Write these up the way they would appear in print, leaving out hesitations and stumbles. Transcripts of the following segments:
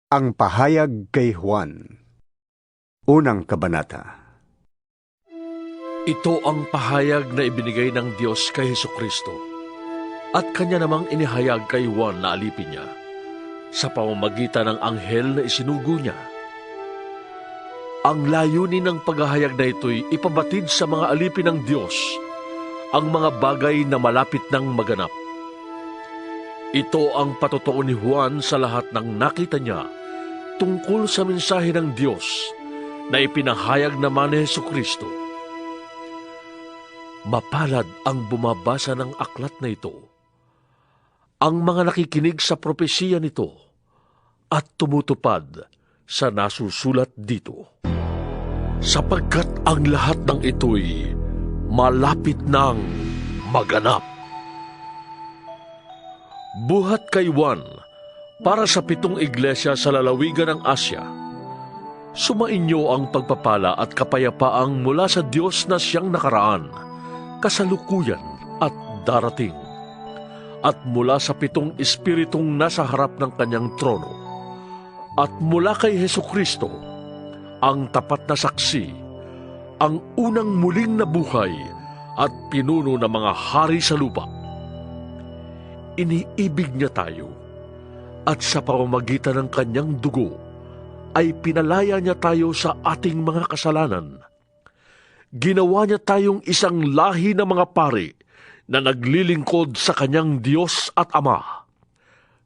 Ang pahayag kay Juan. Unang kabanata. Ito ang pahayag na ibinigay ng Diyos kay Hesukristo at kanya namang inihayag kay Juan na alipin niya sa pamamagitan ng anghel na isinugo niya. Ang layunin ng paghahayag na ito'y ipabatid sa mga alipin ng Diyos ang mga bagay na malapit ng maganap. Ito ang patotoo ni Juan sa lahat ng nakita niya tungkol sa mensahe ng Diyos na ipinahayag naman ni Hesukristo. Mapalad ang bumabasa ng aklat na ito, ang mga nakikinig sa propesiya nito at tumutupad sa nasusulat dito. Sapagkat ang lahat ng ito'y malapit ng maganap. Buhat kay Juan para sa 7 iglesia sa lalawigan ng Asya. Sumainyo ang pagpapala at kapayapaang mula sa Diyos na siyang nakaraan, kasalukuyan at darating, at mula sa 7 espiritong nasa harap ng kanyang trono, at mula kay Hesukristo, ang tapat na saksi, ang unang muling nabuhay at pinuno ng mga hari sa lupa. Iniibig niya tayo, at sa pamamagitan ng kanyang dugo ay pinalaya niya tayo sa ating mga kasalanan. Ginawa niya tayong isang lahi ng mga pari na naglilingkod sa kanyang Diyos at Ama.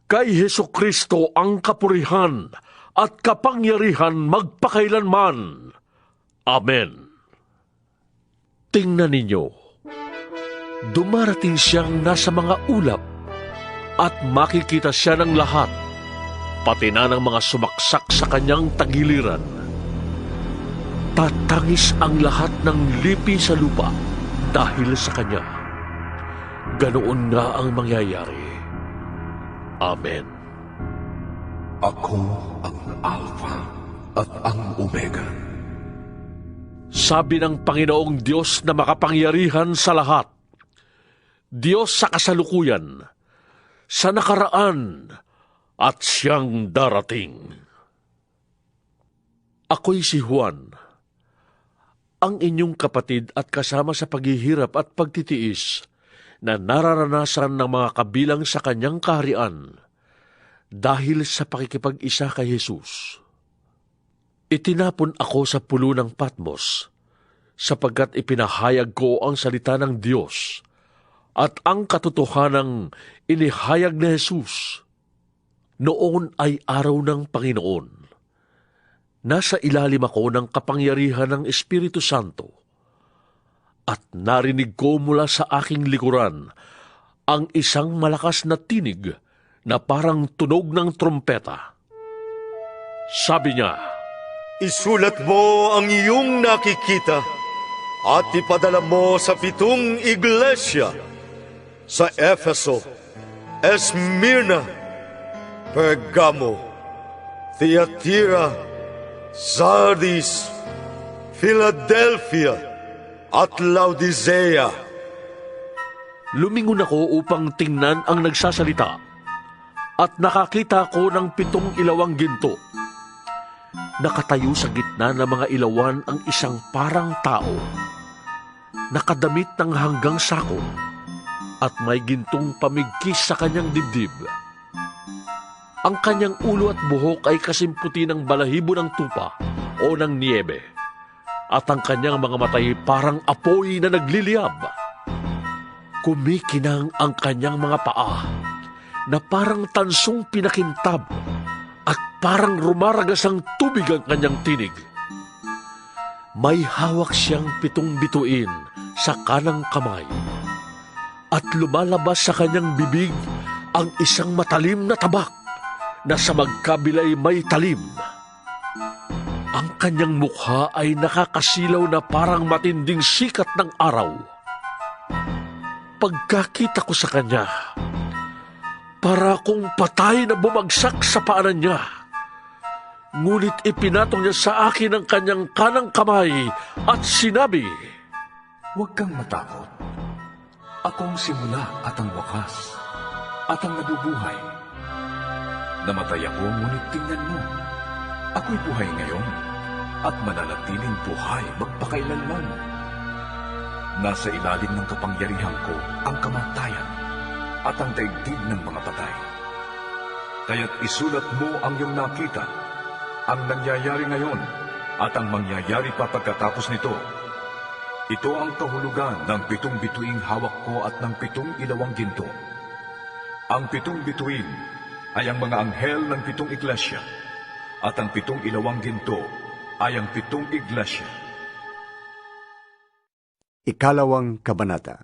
Kay Hesukristo ang kapurihan at kapangyarihan magpakailanman. Amen. Tingnan ninyo, dumarating siyang nasa mga ulap at makikita siya ng lahat, pati na ng mga sumaksak sa kanyang tagiliran. Tatangis ang lahat ng lipi sa lupa dahil sa kanya. Ganoon nga ang mangyayari. Amen. Ako ang Alpha at ang Omega. Sabi ng Panginoong Diyos na makapangyarihan sa lahat, Diyos sa kasalukuyan, sa nakaraan at siyang darating. Ako'y si Juan, ang inyong kapatid at kasama sa paghihirap at pagtitiis na nararanasan ng mga kabilang sa kanyang kaharian dahil sa pakikipag-isa kay Jesus. Itinapon ako sa pulo ng Patmos sapagkat ipinahayag ko ang salita ng Diyos at ang katotohanang inihayag ni Jesus. Noon ay araw ng Panginoon. Nasa ilalim ako ng kapangyarihan ng Espiritu Santo at narinig ko mula sa aking likuran ang isang malakas na tinig na parang tunog ng trompeta. Sabi niya, "Isulat mo ang iyong nakikita at ipadala mo sa 7 iglesia, sa Efeso, Esmirna, Pergamo, Thyatira, Sardis, Philadelphia, at Laodicea." Lumingon ako upang tingnan ang nagsasalita at nakakita ko ng 7 ilawang ginto. Nakatayo sa gitna ng mga ilawan ang isang parang tao, nakadamit ng hanggang sako, at may gintong pamigkis sa kanyang dibdib. Ang kanyang ulo at buhok ay kasimputi ng balahibo ng tupa o ng niebe, at ang kanyang mga matay parang apoy na nagliliyab. Kumikinang ang kanyang mga paa na parang tansong pinakintab, at parang rumaragas ang tubig ang kanyang tinig. May hawak siyang 7 bituin sa kanang kamay, at lumalabas sa kanyang bibig ang isang matalim na tabak na sa magkabilay may talim. Ang kanyang mukha ay nakakasilaw na parang matinding sikat ng araw. Pagkakita ko sa kanya, para akong patay na bumagsak sa paanan niya. Ngunit ipinatong niya sa akin ang kanyang kanang kamay at sinabi, Huwag kang matakot. Akong simula at ang wakas, at ang nabubuhay. Namatay ako, ngunit tingnan mo. Ako'y buhay ngayon at mananatiling buhay magpakailanman. Nasa ilalim ng kapangyarihan ko ang kamatayan at ang daigdig ng mga patay. Kaya't isulat mo ang iyong nakita, ang nangyayari ngayon at ang mangyayari pa pagkatapos nito. Ito ang kahulugan ng 7 bituing hawak ko at ng 7 ilawang ginto. Ang 7 bituin ay ang mga anghel ng 7 iglesia, at ang 7 ilawang ginto ay ang 7 iglesia. Ikalawang kabanata.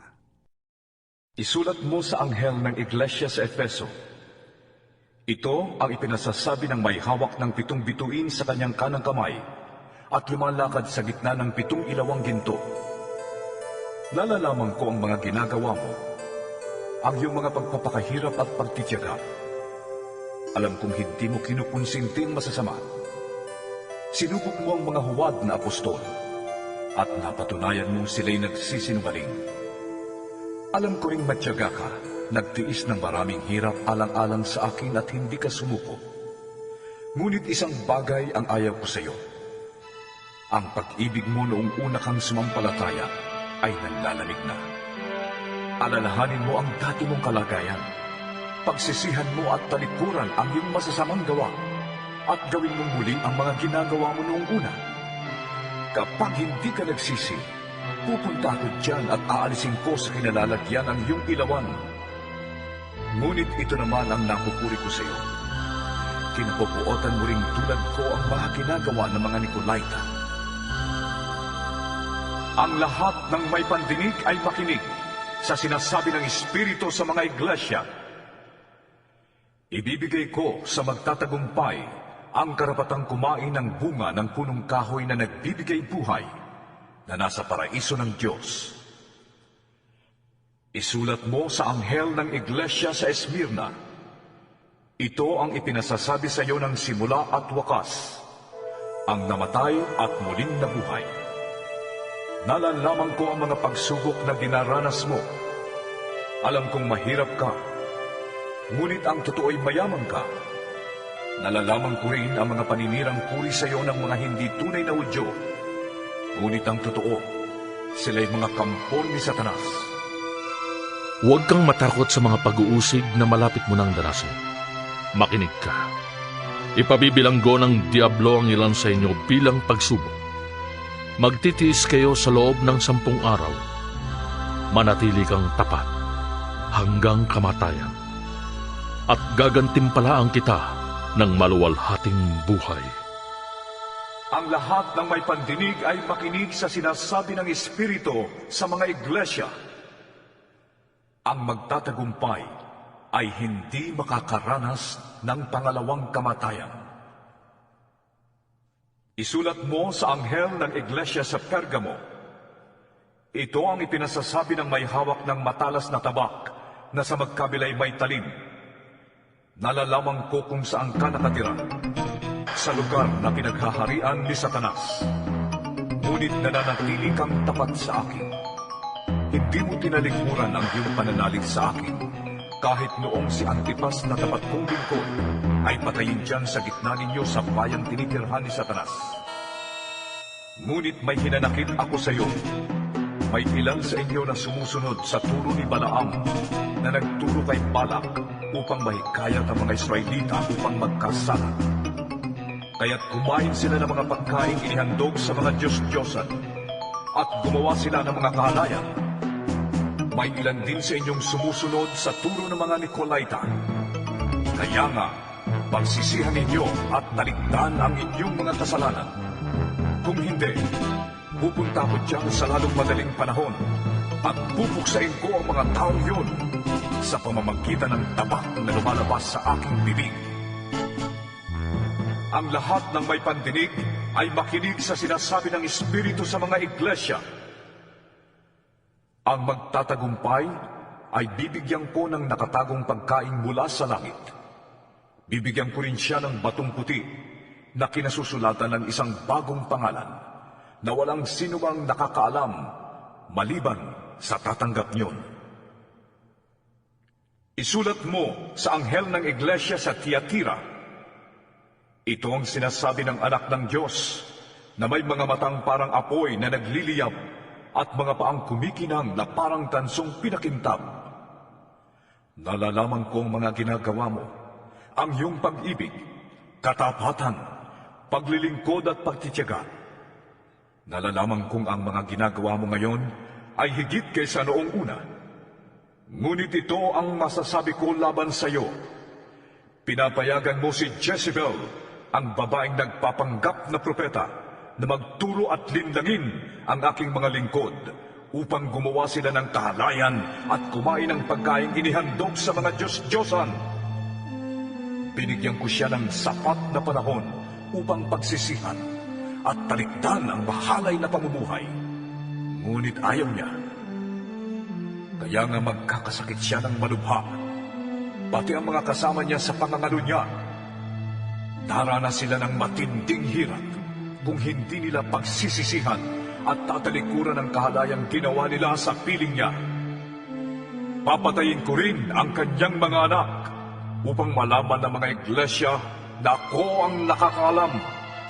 Isulat mo sa anghel ng iglesia sa Efeso. Ito ang ipinasasabi ng may hawak ng 7 bituin sa kanyang kanang kamay at lumalakad sa gitna ng 7 ilawang ginto. Nalalaman ko ang mga ginagawa mo, ang iyong mga pagpapakahirap at pagtitiyaga. Alam kong hindi mo kinukonsinti ang masasama. Sinubok mo ang mga huwad na apostol at napatunayan mong sila'y nagsisinungaling. Alam ko ring matyaga ka, nagtiis ng maraming hirap alang-alang sa akin at hindi ka sumuko. Ngunit isang bagay ang ayaw ko sa iyo. Ang pag-ibig mo noong una kang sumampalataya ay nanlalamig na. Alalahanin mo ang dati mong kalagayan. Pagsisihan mo at talikuran ang iyong masasamang gawa at gawin mong muling ang mga ginagawa mo noong una. Kapag hindi ka nagsisi, pupunta ako dyan at aalisin ko sa kinalalagyan ang iyong ilawan. Ngunit ito naman ang napupuri ko sa iyo. Kinapupuotan mo ring tulad ko ang mga ginagawa ng mga Nicolaita. Ang lahat ng may pandinig ay makinig sa sinasabi ng Espiritu sa mga iglesia. Ibibigay ko sa magtatagumpay ang karapatang kumain ng bunga ng punong kahoy na nagbibigay buhay na nasa paraiso ng Diyos. Isulat mo sa anghel ng iglesia sa Esmirna. Ito ang ipinasasabi sa iyo ng simula at wakas, ang namatay at muling nabuhay. Nalalaman ko ang mga pagsubok na dinaranas mo. Alam kong mahirap ka, ngunit ang totoo ay mayaman ka. Nalalaman ko rin ang mga paninirang puri sa iyo ng mga hindi tunay na Hudyo. Ngunit ang totoo, sila'y mga kampon ni Satanas. Huwag kang matakot sa mga pag-uusig na malapit mo nang darasin. Makinig ka. Ipabibilanggo ng Diablo ang ilan sa inyo bilang pagsubok. Magtitiis kayo sa loob ng 10 araw. Manatili kang tapat hanggang kamatayan. At gagantimpalaan kita ng maluwalhating buhay. Ang lahat ng may pandinig ay makinig sa sinasabi ng Espiritu sa mga iglesia. Ang magtatagumpay ay hindi makakaranas ng pangalawang kamatayan. Isulat mo sa anghel ng iglesia sa Pergamo. Ito ang ipinasasabi ng may hawak ng matalas na tabak na sa magkabilay may talim. Nalalaman ko kung saan ka nakatira, sa lugar na pinaghaharian ni Satanas. Ngunit nananatili kang tapat sa akin. Hindi mo tinalikuran ang iyong pananalig sa akin, kahit noong si Antipas na tapat kong lingkod ay patayin dyan sa gitna ninyo sa bayang tinitirhan ni Satanas. Ngunit may hinanakit ako sa iyo. May ilan sa inyo na sumusunod sa turo ni Balaam na nagturo kay Balak upang mahikayat ang mga Israelita upang magkasala. Kaya't kumain sila ng mga pagkain inihandog sa mga Diyos-Diyosan at gumawa sila ng mga kahalayan. May ilan din sa inyong sumusunod sa turo ng mga Nicolaita. Kaya nga, pagsisihan ninyo at talikdan ang inyong mga kasalanan. Kung hindi, pupunta ko dyan sa lalong madaling panahon at pupuksain ko ang mga taong yun sa pamamagitan ng tabak na lumalabas sa aking bibig. Ang lahat ng may pandinig ay makinig sa sinasabi ng Espiritu sa mga iglesia. Ang magtatagumpay ay bibigyan ko ng nakatagong pagkain mula sa langit. Bibigyan ko rin siya ng batong puti na kinasusulatan ng isang bagong pangalan na walang sinumang nakakaalam maliban sa tatanggap niyon. Isulat mo sa anghel ng iglesia sa Tiatira. Ito ang sinasabi ng anak ng Diyos na may mga matang parang apoy na nagliliyab at mga paang kumikinang na parang tansong pinakintab. Nalalaman ko ang mga ginagawa mo, ang iyong pag-ibig, katapatan, paglilingkod at pagtitiyaga. Nalalaman kong ang mga ginagawa mo ngayon ay higit kaysa noong una. Ngunit ito ang masasabi ko laban sa iyo. Pinapayagan mo si Jezebel, ang babaeng nagpapanggap na propeta, na magturo at linlangin ang aking mga lingkod upang gumawa sila ng kahalayan at kumain ng pagkain inihandog sa mga Diyos-Diyosan. Binigyan ko siya ng sapat na panahon upang pagsisihan at talikdan ang mahalay na pamumuhay. Ngunit ayaw niya. Kaya nga magkakasakit siya ng malubha. Pati ang mga kasama niya sa pangangalo niya. Darana sila ng matinding hirap kung hindi nila pagsisisihan at tatalikuran ang kahalayang ginawa nila sa piling niya. Papatayin ko rin ang kanyang mga anak upang malaman ng mga iglesia na ako ang nakakaalam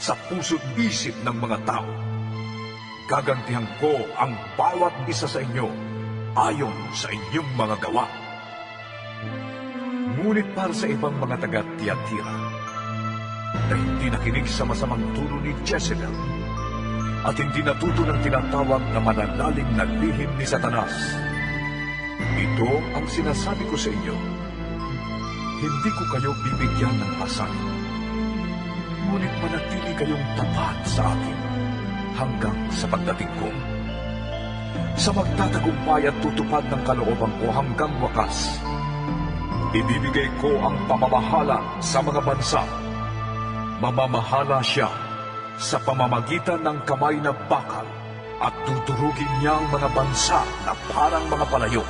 sa puso't isip ng mga tao. Gagantihan ko ang bawat isa sa inyo ayon sa inyong mga gawa. Ngunit para sa ibang mga taga-Tiatira na hindi nakinig sa masamang turo ni Jezebel at hindi natuto ng tinatawag na mananaling na lihim ni Satanas, ito ang sinasabi ko sa inyo: hindi ko kayo bibigyan ng pasanin, ngunit manatili kayong tapat sa akin hanggang sa pagdating ko. Sa magtatagumpay at tutupad ng kalooban ko hanggang wakas, ibibigay ko ang pamamahala sa mga bansa. Mamamahala siya sa pamamagitan ng kamay na bakal at tuturugin niya ang mga bansa na parang mga palayok.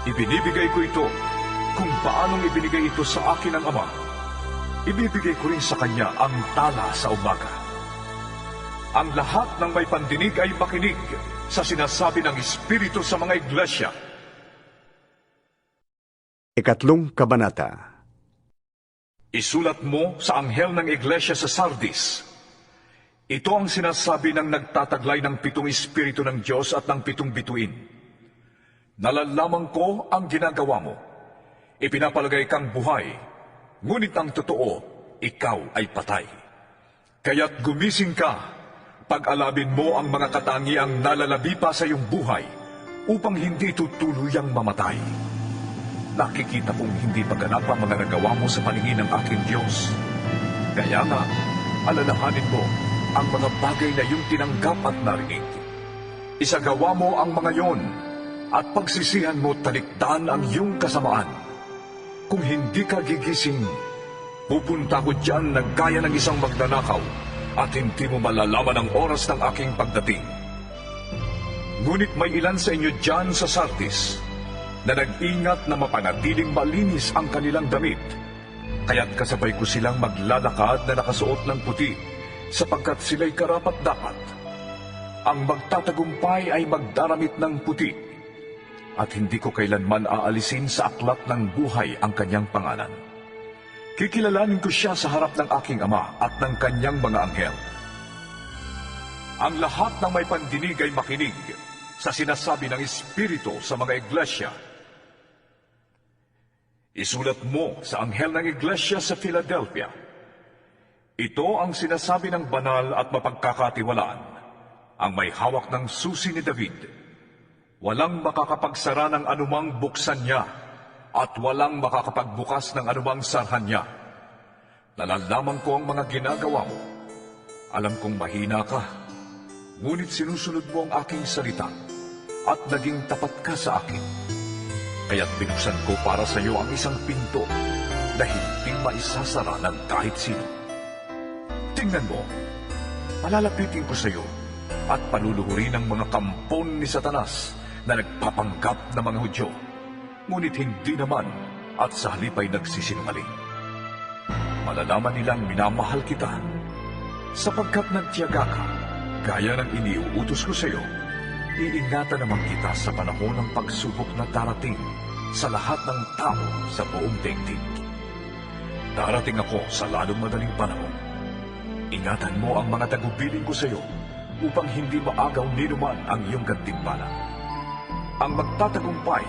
Ibinibigay ko ito kung paanong ibinigay ito sa akin ng Ama. Ibibigay ko rin sa kanya ang tala sa umaga. Ang lahat ng may pandinig ay makinig sa sinasabi ng Espiritu sa mga iglesia. Ikatlong Kabanata. Isulat mo sa anghel ng iglesia sa Sardis. Ito ang sinasabi ng nagtataglay ng 7 Espiritu ng Diyos at ng 7 bituin. Nalalaman ko ang ginagawa mo. Ipinapalagay kang buhay, ngunit ang totoo, ikaw ay patay. Kaya't gumising ka, pag-alabin mo ang mga katangiang nalalabi pa sa iyong buhay upang hindi tutuluyang mamatay. Nakikita kong hindi paganap ang mga nagawa mo sa paningin ng aking Diyos. Kaya nga, alalahanin mo ang mga bagay na iyong tinanggap at narinig. Isagawa mo ang mga yon at pagsisihan mo talikdan ang iyong kasamaan. Kung hindi ka gigising, pupunta ko dyan na gaya ng isang magnanakaw at hindi mo malalaman ang oras ng aking pagdating. Ngunit may ilan sa inyo dyan sa Sardis na nag-ingat na mapanatiling malinis ang kanilang damit, kaya't kasabay ko silang maglalakad na nakasuot ng puti, sapagkat sila'y karapat-dapat. Ang magtatagumpay ay magdaramit ng puti, at hindi ko kailanman aalisin sa aklat ng buhay ang kanyang pangalan. Kikilalanin ko siya sa harap ng aking Ama at ng kanyang mga anghel. Ang lahat ng may pandinig ay makinig sa sinasabi ng Espiritu sa mga iglesia. Isulat mo sa anghel ng iglesia sa Philadelphia. Ito ang sinasabi ng banal at mapagkakatiwalaan, ang may hawak ng susi ni David. Walang makakapagsara ng anumang buksan niya, at walang makakapagbukas ng anumang sarhan niya. Nalalaman ko ang mga ginagawa mo. Alam kong mahina ka, ngunit sinusunod mo ang aking salita, at naging tapat ka sa akin. Kaya't binuksan ko para sa iyo ang isang pinto na hindi maisasara ng kahit sino. Tingnan mo, palalapitin ko sa iyo at paluluhurin ang mga kampon ni Satanas na nagpapanggap na mga Hudyo, ngunit hindi naman at sa halip ay nagsisinungaling. Malalaman nilang minamahal kita sapagkat nagtiyaga ka, gaya ng iniuutos ko sa iyo. Iingatan naman kita sa panahon ng pagsubok na darating sa lahat ng tao sa buong daigdig. Darating ako sa lalong madaling panahon. Ingatan mo ang mga tagubilin ko sa iyo upang hindi maagaw ni naman ang iyong gantimpala. Ang magtatagumpay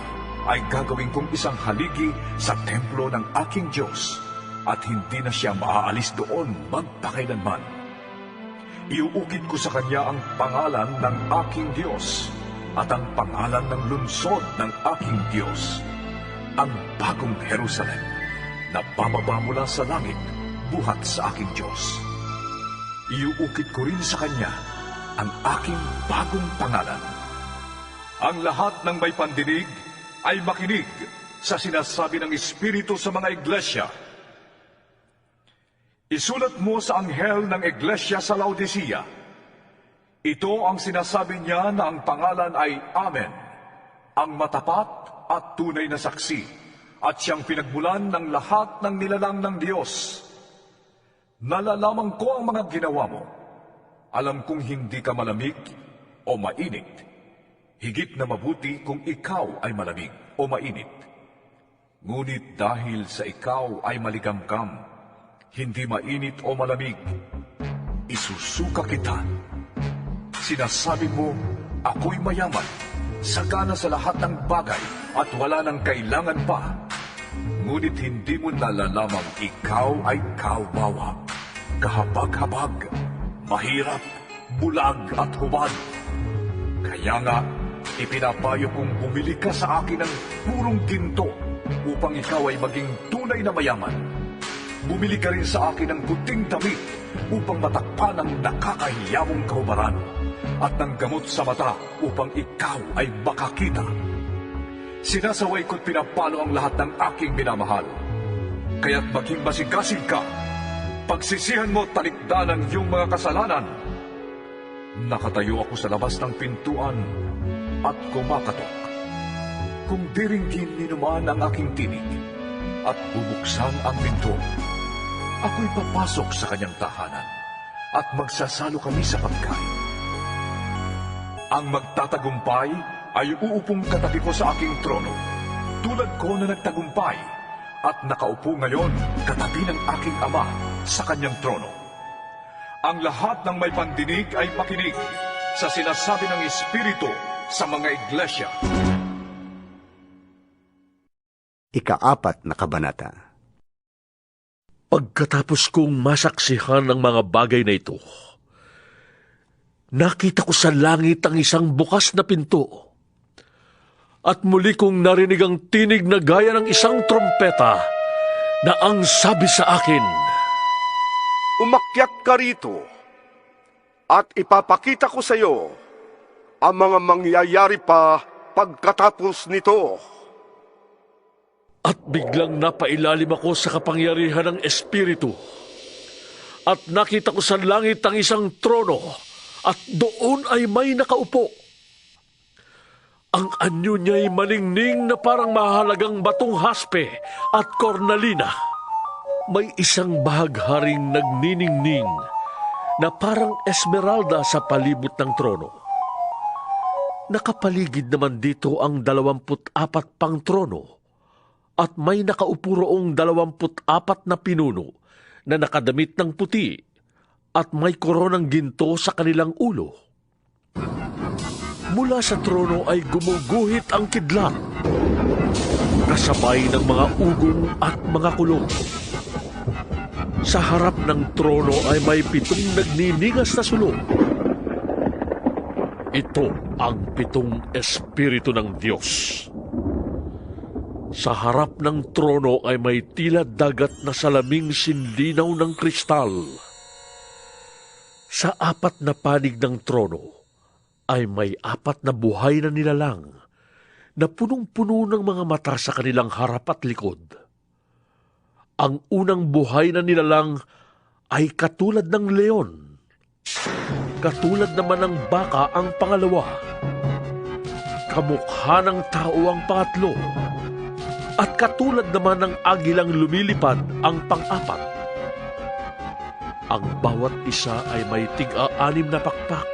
ay gagawin kong isang haligi sa templo ng aking Diyos at hindi na siya maaalis doon magpakailanman. Iuukit ko sa kanya ang pangalan ng aking Diyos at ang pangalan ng lungsod ng aking Diyos, ang bagong Jerusalem na bababa mula sa langit buhat sa aking Diyos. Iuukit ko rin sa kanya ang aking bagong pangalan. Ang lahat ng may pandinig ay makinig sa sinasabi ng Espiritu sa mga iglesia. Isulat mo sa anghel ng iglesia sa Laodicea. Ito ang sinasabi niya na ang pangalan ay Amen, ang matapat at tunay na saksi, at siyang pinagmulan ng lahat ng nilalang ng Diyos. Nalalaman ko ang mga ginawa mo. Alam kong hindi ka malamig o mainit. Higit na mabuti kung ikaw ay malamig o mainit. Ngunit dahil sa ikaw ay maligamgam, hindi mainit o malamig, isusuka kita. Sinasabi mo, ako'y mayaman, sagana sa lahat ng bagay at wala nang kailangan pa. Ngunit hindi mo nalalamang ikaw ay kawawa, kahabag-habag, mahirap, bulag at hubad. Kaya nga, ipinapayo kong bumili ka sa akin ng purong ginto upang ikaw ay maging tunay na mayaman. Bumili ka rin sa akin ng puting damit upang matakpan ang nakakahiyamong kahubaran at ng gamot sa mata upang ikaw ay makakita. Sinasaway ko't pinapalo ang lahat ng aking minamahal. Kaya't maging masigasig ka. Pagsisihan mo talikdan ang iyong mga kasalanan. Nakatayo ako sa labas ng pintuan at kumakatok. Kung diringgin ni naman ang aking tinig at bubuksan ang pinto, ako'y papasok sa kanyang tahanan at magsasalo kami sa pagkain. Ang magtatagumpay ay uupong katabi ko sa aking trono, tulad ko na nagtagumpay at nakaupo ngayon katabi ng aking ama sa kanyang trono. Ang lahat ng may pandinig ay makinig sa sinasabi ng Espiritu sa mga iglesia. Ika-4 na kabanata. Pagkatapos kong masaksihan ng mga bagay na ito, nakita ko sa langit ang isang bukas na pinto. At muli kong narinig ang tinig na gaya ng isang trompeta na ang sabi sa akin, Umakyat ka rito at ipapakita ko sa iyo ang mga mangyayari pa pagkatapos nito. At biglang napailalim ako sa kapangyarihan ng Espiritu. At nakita ko sa langit ang isang trono, at doon ay may nakaupo. Ang anyo niya'y malingning na parang mahalagang batong haspe at kornalina. May isang bahagharing nagniningning na parang esmeralda sa palibot ng trono. Nakapaligid naman dito ang 24 pang trono, at may nakaupo roong 24 na pinuno na nakadamit ng puti at may koronang ginto sa kanilang ulo. Mula sa trono ay gumuguhit ang kidlat, kasabay ng mga ugong at mga kulong. Sa harap ng trono ay may 7 nagniningas na sulong. Ito ang 7 Espiritu ng Diyos. Sa harap ng trono ay may tila dagat na salaming sinlinaw ng kristal. Sa 4 na panig ng trono ay may 4 na buhay na nilalang na punong-puno ng mga mata sa kanilang harap at likod. Ang unang buhay na nilalang ay katulad ng leon. Katulad naman ng baka ang pangalawa. Kamukha ng tao ang pangatlo. At katulad naman ng agilang lumilipad ang pang-4. Ang bawat isa ay may tig-6 na pakpak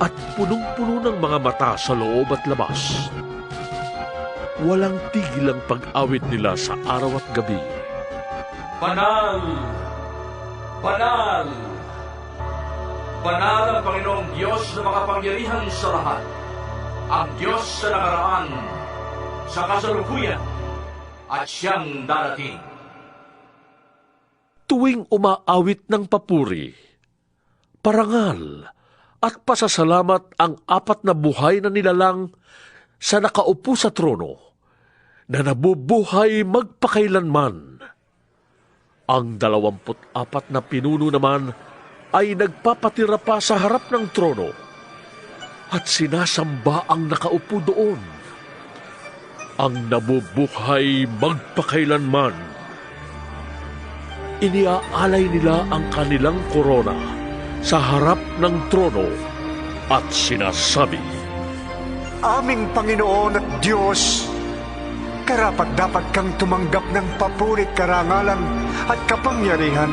at punong-puno ng mga mata sa loob at labas. walang tigil ang pag-awit nila sa araw at gabi. Banal! Banal! Banal ang Panginoong Diyos na makapangyarihan sa lahat. Ang Diyos sa nakaraan, sa kasalukuyan, at siyang darating. Tuwing umaawit ng papuri, parangal at pasasalamat ang apat na buhay na nilalang sa nakaupo sa trono na nabubuhay magpakailanman. Ang 24 na pinuno naman ay nagpapatira pa sa harap ng trono at sinasamba ang nakaupo doon. Ang nabubuhay magpakailanman. Iniaalay nila ang kanilang korona sa harap ng trono at sinasabi, Aming Panginoon at Diyos, karapat-dapat kang tumanggap ng papurit, karangalan at kapangyarihan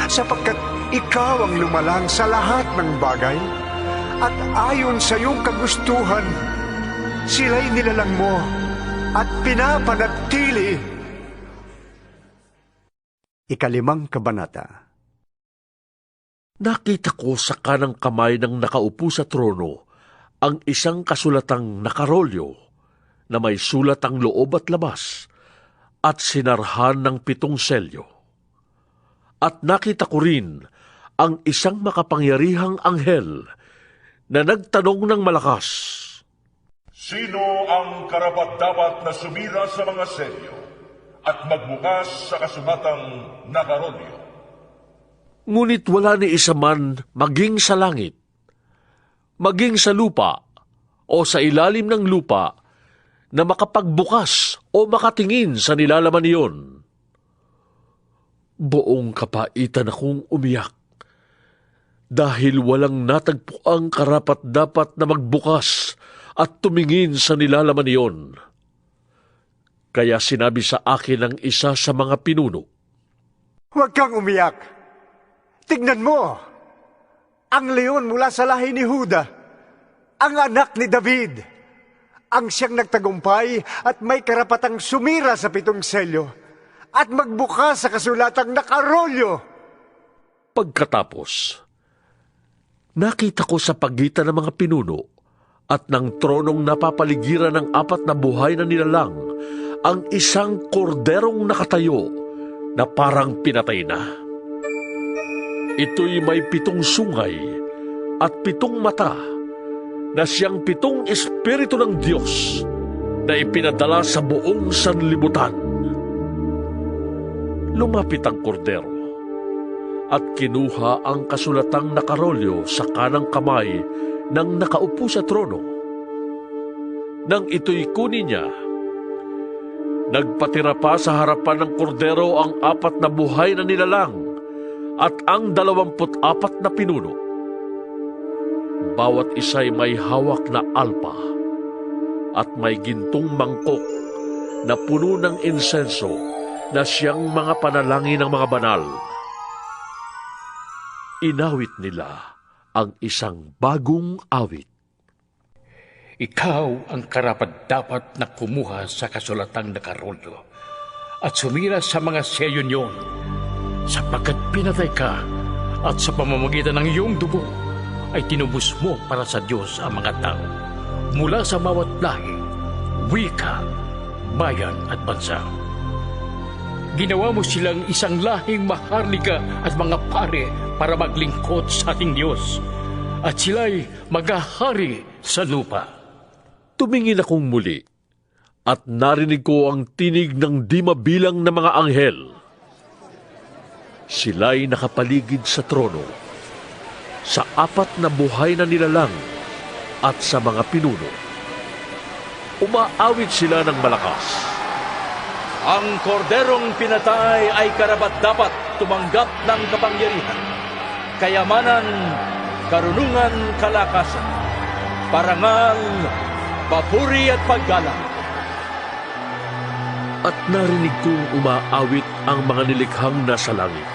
sapagkat ikaw ang lumalang sa lahat ng bagay at ayon sa iyong kagustuhan, sila'y nilalang mo at pinapanatili. Ikalimang kabanata. Nakita ko sa kanang kamay ng nakaupo sa trono ang isang kasulatang nakarolyo na may sulat ang loob at labas at sinarhan ng 7 selyo. At nakita ko rin ang isang makapangyarihang anghel na nagtanong ng malakas, Sino ang karapat-dapat na sumira sa mga selyo at magbukas sa kasulatang nakarolyo? ngunit wala ni isa man maging sa langit, maging sa lupa o sa ilalim ng lupa na makapagbukas o makatingin sa nilalaman niyon. Buong kapaitan akong umiyak dahil walang natagpuang karapat-dapat na magbukas at tumingin sa nilalaman niyon. Kaya sinabi sa akin ng isa sa mga pinuno, Huwag kang umiyak. Tignan mo, ang leon mula sa lahi ni Huda, ang anak ni David, ang siyang nagtagumpay at may karapatang sumira sa 7 selyo at magbukas sa kasulatang nakarolyo. Pagkatapos, nakita ko sa pagitan ng mga pinuno at ng tronong napapaligiran ng 4 na buhay na nilalang ang isang korderong nakatayo na parang pinatay na. Ito'y may 7 sungay at 7 mata na siyang 7 espiritu ng Diyos na ipinadala sa buong sanlibutan. Lumapit ang kordero at kinuha ang kasulatang nakarolyo sa kanang kamay ng nakaupo sa trono. Nang ito'y kunin niya, nagpatira pa sa harapan ng kordero ang 4 na buhay na nilalang at ang 24 na pinuno. Bawat isa'y may hawak na alpa at may gintong mangkok na puno ng insenso na siyang mga panalangin ng mga banal. Inawit nila ang isang bagong awit. Ikaw ang karapat-dapat na kumuha sa kasulatang nakarolyo at sumira sa mga selyo niyon sapagkat pinatay ka at sa pamamagitan ng iyong dugo ay tinubos mo para sa Diyos ang mga tao mula sa bawat lahi, wika, bayan at bansa. Ginawa mo silang isang lahing maharlika at mga pare para maglingkod sa ating Diyos at sila'y maghahari sa lupa. Tumingin akong muli at narinig ko ang tinig ng 5 mabilang na mga anghel. Sila'y nakapaligid sa trono, sa 4 na buhay na nilalang at sa mga pinuno. Umaawit sila ng malakas. Ang korderong pinatay ay karapat-dapat tumanggap ng kapangyarihan, kayamanan, karunungan, kalakasan, parangal, papuri at paggalang. At narinig kong umaawit ang mga nilikhang nasa langit,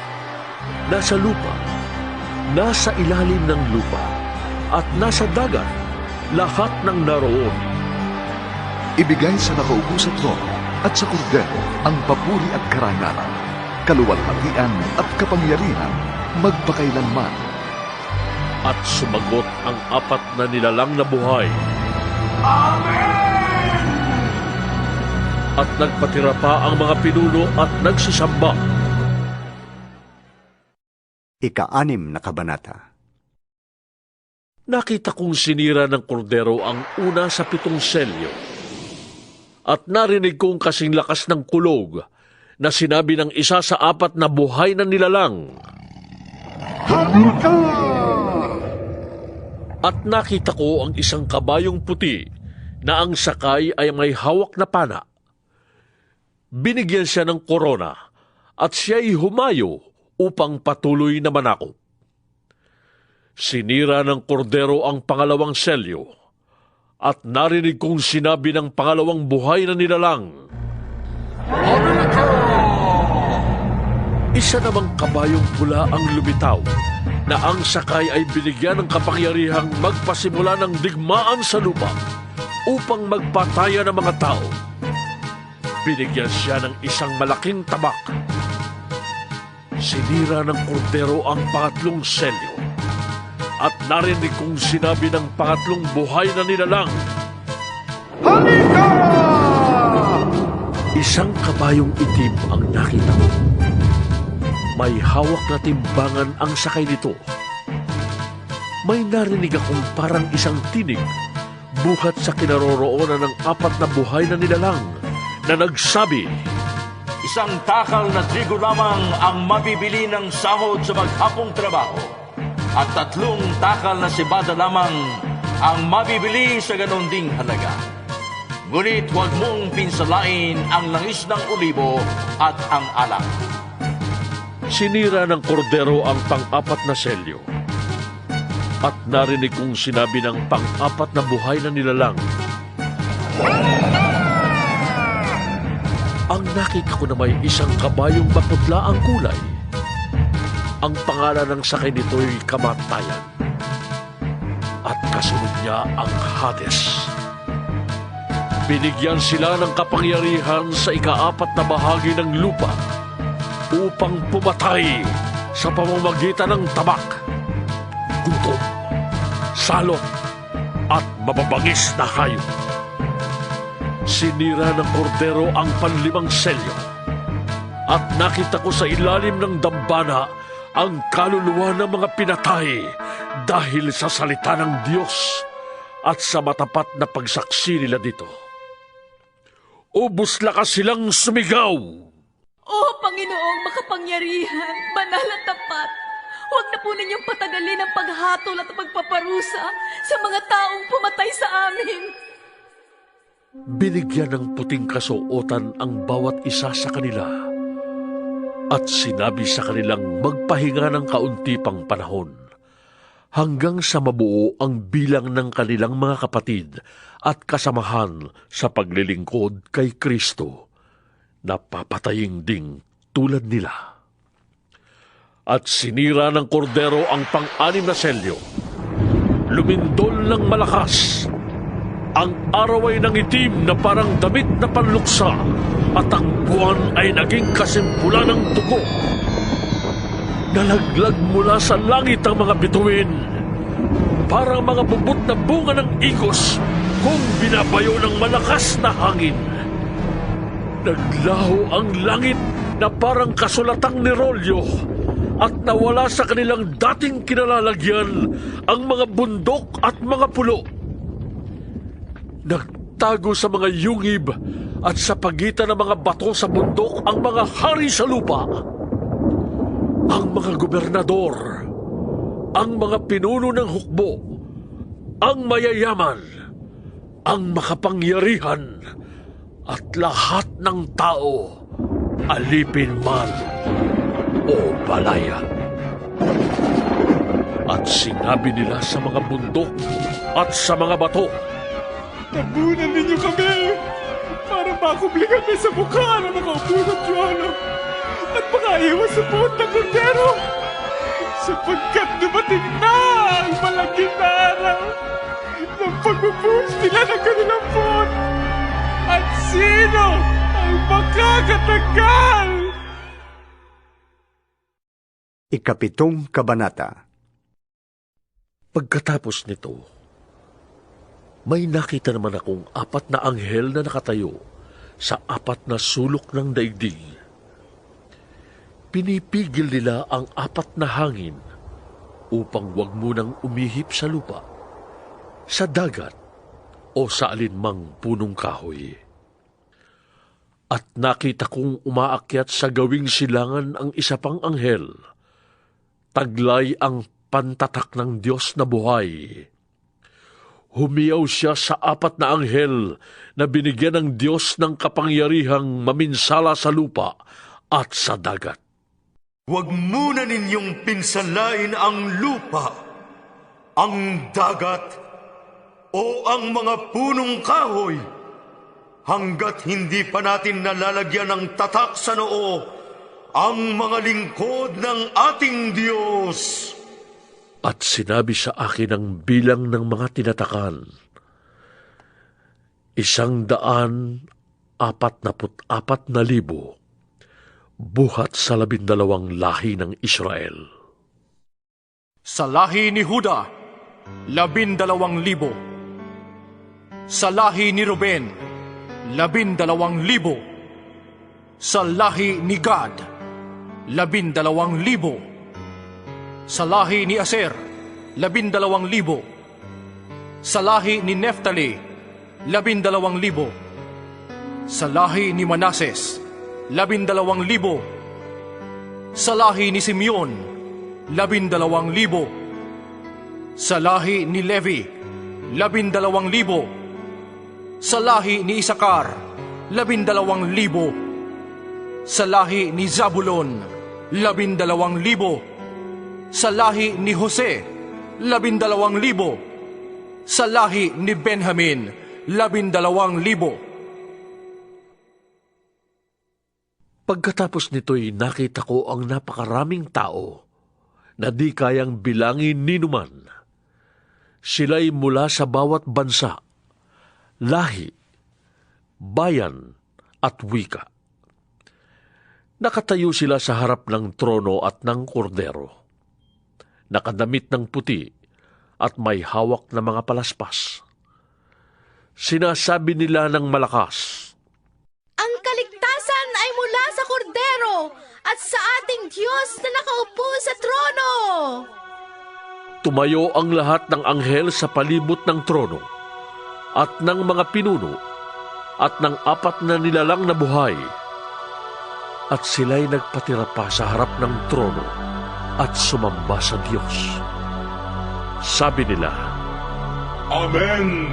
nasa lupa, nasa ilalim ng lupa, at nasa dagat, lahat ng naroon. Ibigay sa nakaupo sa trono at sa kordero ang papuri at karangalan, kaluwalhatian at kapangyarihan magpakailanman. At sumagot ang 4 na nilalang na buhay. At nagpatira pa ang mga pinuno at nagsisamba. Ika-6 na kabanata. Nakita kong sinira ng kordero ang una sa 7 selyo. At narinig kong kasing lakas ng kulog na sinabi ng isa sa 4 na buhay na nilalang. Halika! At nakita ko ang isang kabayong puti na ang sakay ay may hawak na pana. Binigyan siya ng korona at siya'y humayo upang patuloy na manakop. Sinira ng kordero ang 2 selyo at narinig kong sinabi ng 2 buhay na nilalang. Isa namang kabayong pula ang lumitaw na ang sakay ay binigyan ng kapangyarihang magpasimula ng digmaan sa lupa upang magpataya ng mga tao. Binigyan siya ng isang malaking tabak. Sinira ng kordero ang 3 selyo at narinig kong sinabi ng 3 buhay na nilalang. Halika! Isang kabayong itim ang nakita ko. May hawak na timbangan ang sakay nito. May narinig akong parang isang tinig buhat sa kinaroroonan ng 4 na buhay na nilalang na nagsabi, Isang takal na trigo lamang ang mabibili ng sahod sa maghapong trabaho at 3 takal na sibada lamang ang mabibili sa ganon ding halaga. Ngunit huwag mong pinsalain ang langis ng olibo at ang alak. Sinira ng kordero ang 4 na selyo. At narinig kong sinabi ng 4 na buhay na nilalang. Ang nakita ko na may isang kabayong maputla ang kulay. Ang pangalan ng sakay nito'y Kamatayan. At kasunod niya ang Hades. Binigyan sila ng kapangyarihan sa 4 na bahagi ng lupa upang pumatay sa pamamagitan ng tabak, gutom, salot, at mababangis na hayop. Sinira ng kordero ang 5 selyo at nakita ko sa ilalim ng dambana ang kaluluwa ng mga pinatay dahil sa salita ng Diyos at sa matapat na pagsaksi nila dito. Ubus lakas silang sumigaw. O Panginoong makapangyarihan, banal at tapat, huwag na po ninyong patagalin ang paghatol at pagpaparusa sa mga taong pumatay sa amin. Binigyan ng puting kasuotan ang bawat isa sa kanila at sinabi sa kanilang magpahinga ng kaunti pang panahon hanggang sa mabuo ang bilang ng kanilang mga kapatid at kasamahan sa paglilingkod kay Kristo na papataying ding tulad nila. At sinira ng kordero ang 6 na selyo. Lumindol ng malakas. Ang araw ay nangitim na parang damit na panluksa at ang buwan ay naging kasimpula ng dugo. Nalaglag mula sa langit ang mga bituin, parang mga bubot na bunga ng igos kung binabayo ng malakas na hangin. Naglaho ang langit na parang kasulatang nirolyo at nawala sa kanilang dating kinalalagyan ang mga bundok at mga pulo. Nagtago sa mga yungib at sa pagitan ng mga bato sa bundok ang mga hari sa lupa. Ang mga gobernador, ang mga pinuno ng hukbo, ang mayayaman, ang makapangyarihan, at lahat ng tao, alipin man o balaya. At sinabi nila sa mga bundok at sa mga bato, Tabunan ninyo kami para makubli kami sa mukha ng nakaupo ng trono at makaiwas sa puot ng kordero sapagkat dumating na ang malaking na araw ng pagbubuhos nila ng kanilang puot. At sino ang makakatanggal? Ikapitong Kabanata. Pagkatapos nito, may nakita naman akong 4 na anghel na nakatayo sa 4 na sulok ng daigdig. Pinipigil nila ang 4 na hangin upang wag munang umihip sa lupa, sa dagat, o sa alinmang punong kahoy. At nakita kong umaakyat sa gawing silangan ang isa pang anghel. Taglay ang pantatak ng Diyos na buhay. Humiyaw siya sa 4 na anghel na binigyan ng Diyos ng kapangyarihang maminsala sa lupa at sa dagat. Huwag muna ninyong pinsalain ang lupa, ang dagat, o ang mga punong kahoy, hanggat hindi pa natin nalalagyan ng tatak sa noo ang mga lingkod ng ating Diyos. At sinabi sa akin ang bilang ng mga tinatakan, 144,000 buhat sa 12 lahi ng Israel. Sa lahi ni Huda, 12,000. Sa lahi ni Ruben, 12,000. Sa lahi ni Gad, 12,000. Sa lahi ni Aser, 12,000. Sa lahi ni Neftali, 12,000. Sa lahi ni Manases, 12,000. Sa lahi ni Simeon, 12,000. Sa lahi ni Levi, 12,000. Sa lahi ni Isakar, 12,000. Sa lahi ni Zabulon, 12,000. Sa lahi ni Jose, 12,000. Sa lahi ni Benjamin, 12,000. Pagkatapos nito'y nakita ko ang napakaraming tao na di kayang bilangin ni numan. Sila'y mula sa bawat bansa, lahi, bayan at wika. Nakatayo sila sa harap ng trono at ng kordero. Nakadamit ng puti at may hawak na mga palaspas. Sinasabi nila ng malakas, "Ang kaligtasan ay mula sa kordero at sa ating Diyos na nakaupo sa trono." Tumayo ang lahat ng anghel sa palibot ng trono at ng mga pinuno at ng 4 na nilalang na buhay. At sila'y nagpatira pa sa harap ng trono at sumamba sa Diyos. Sabi nila, Amen!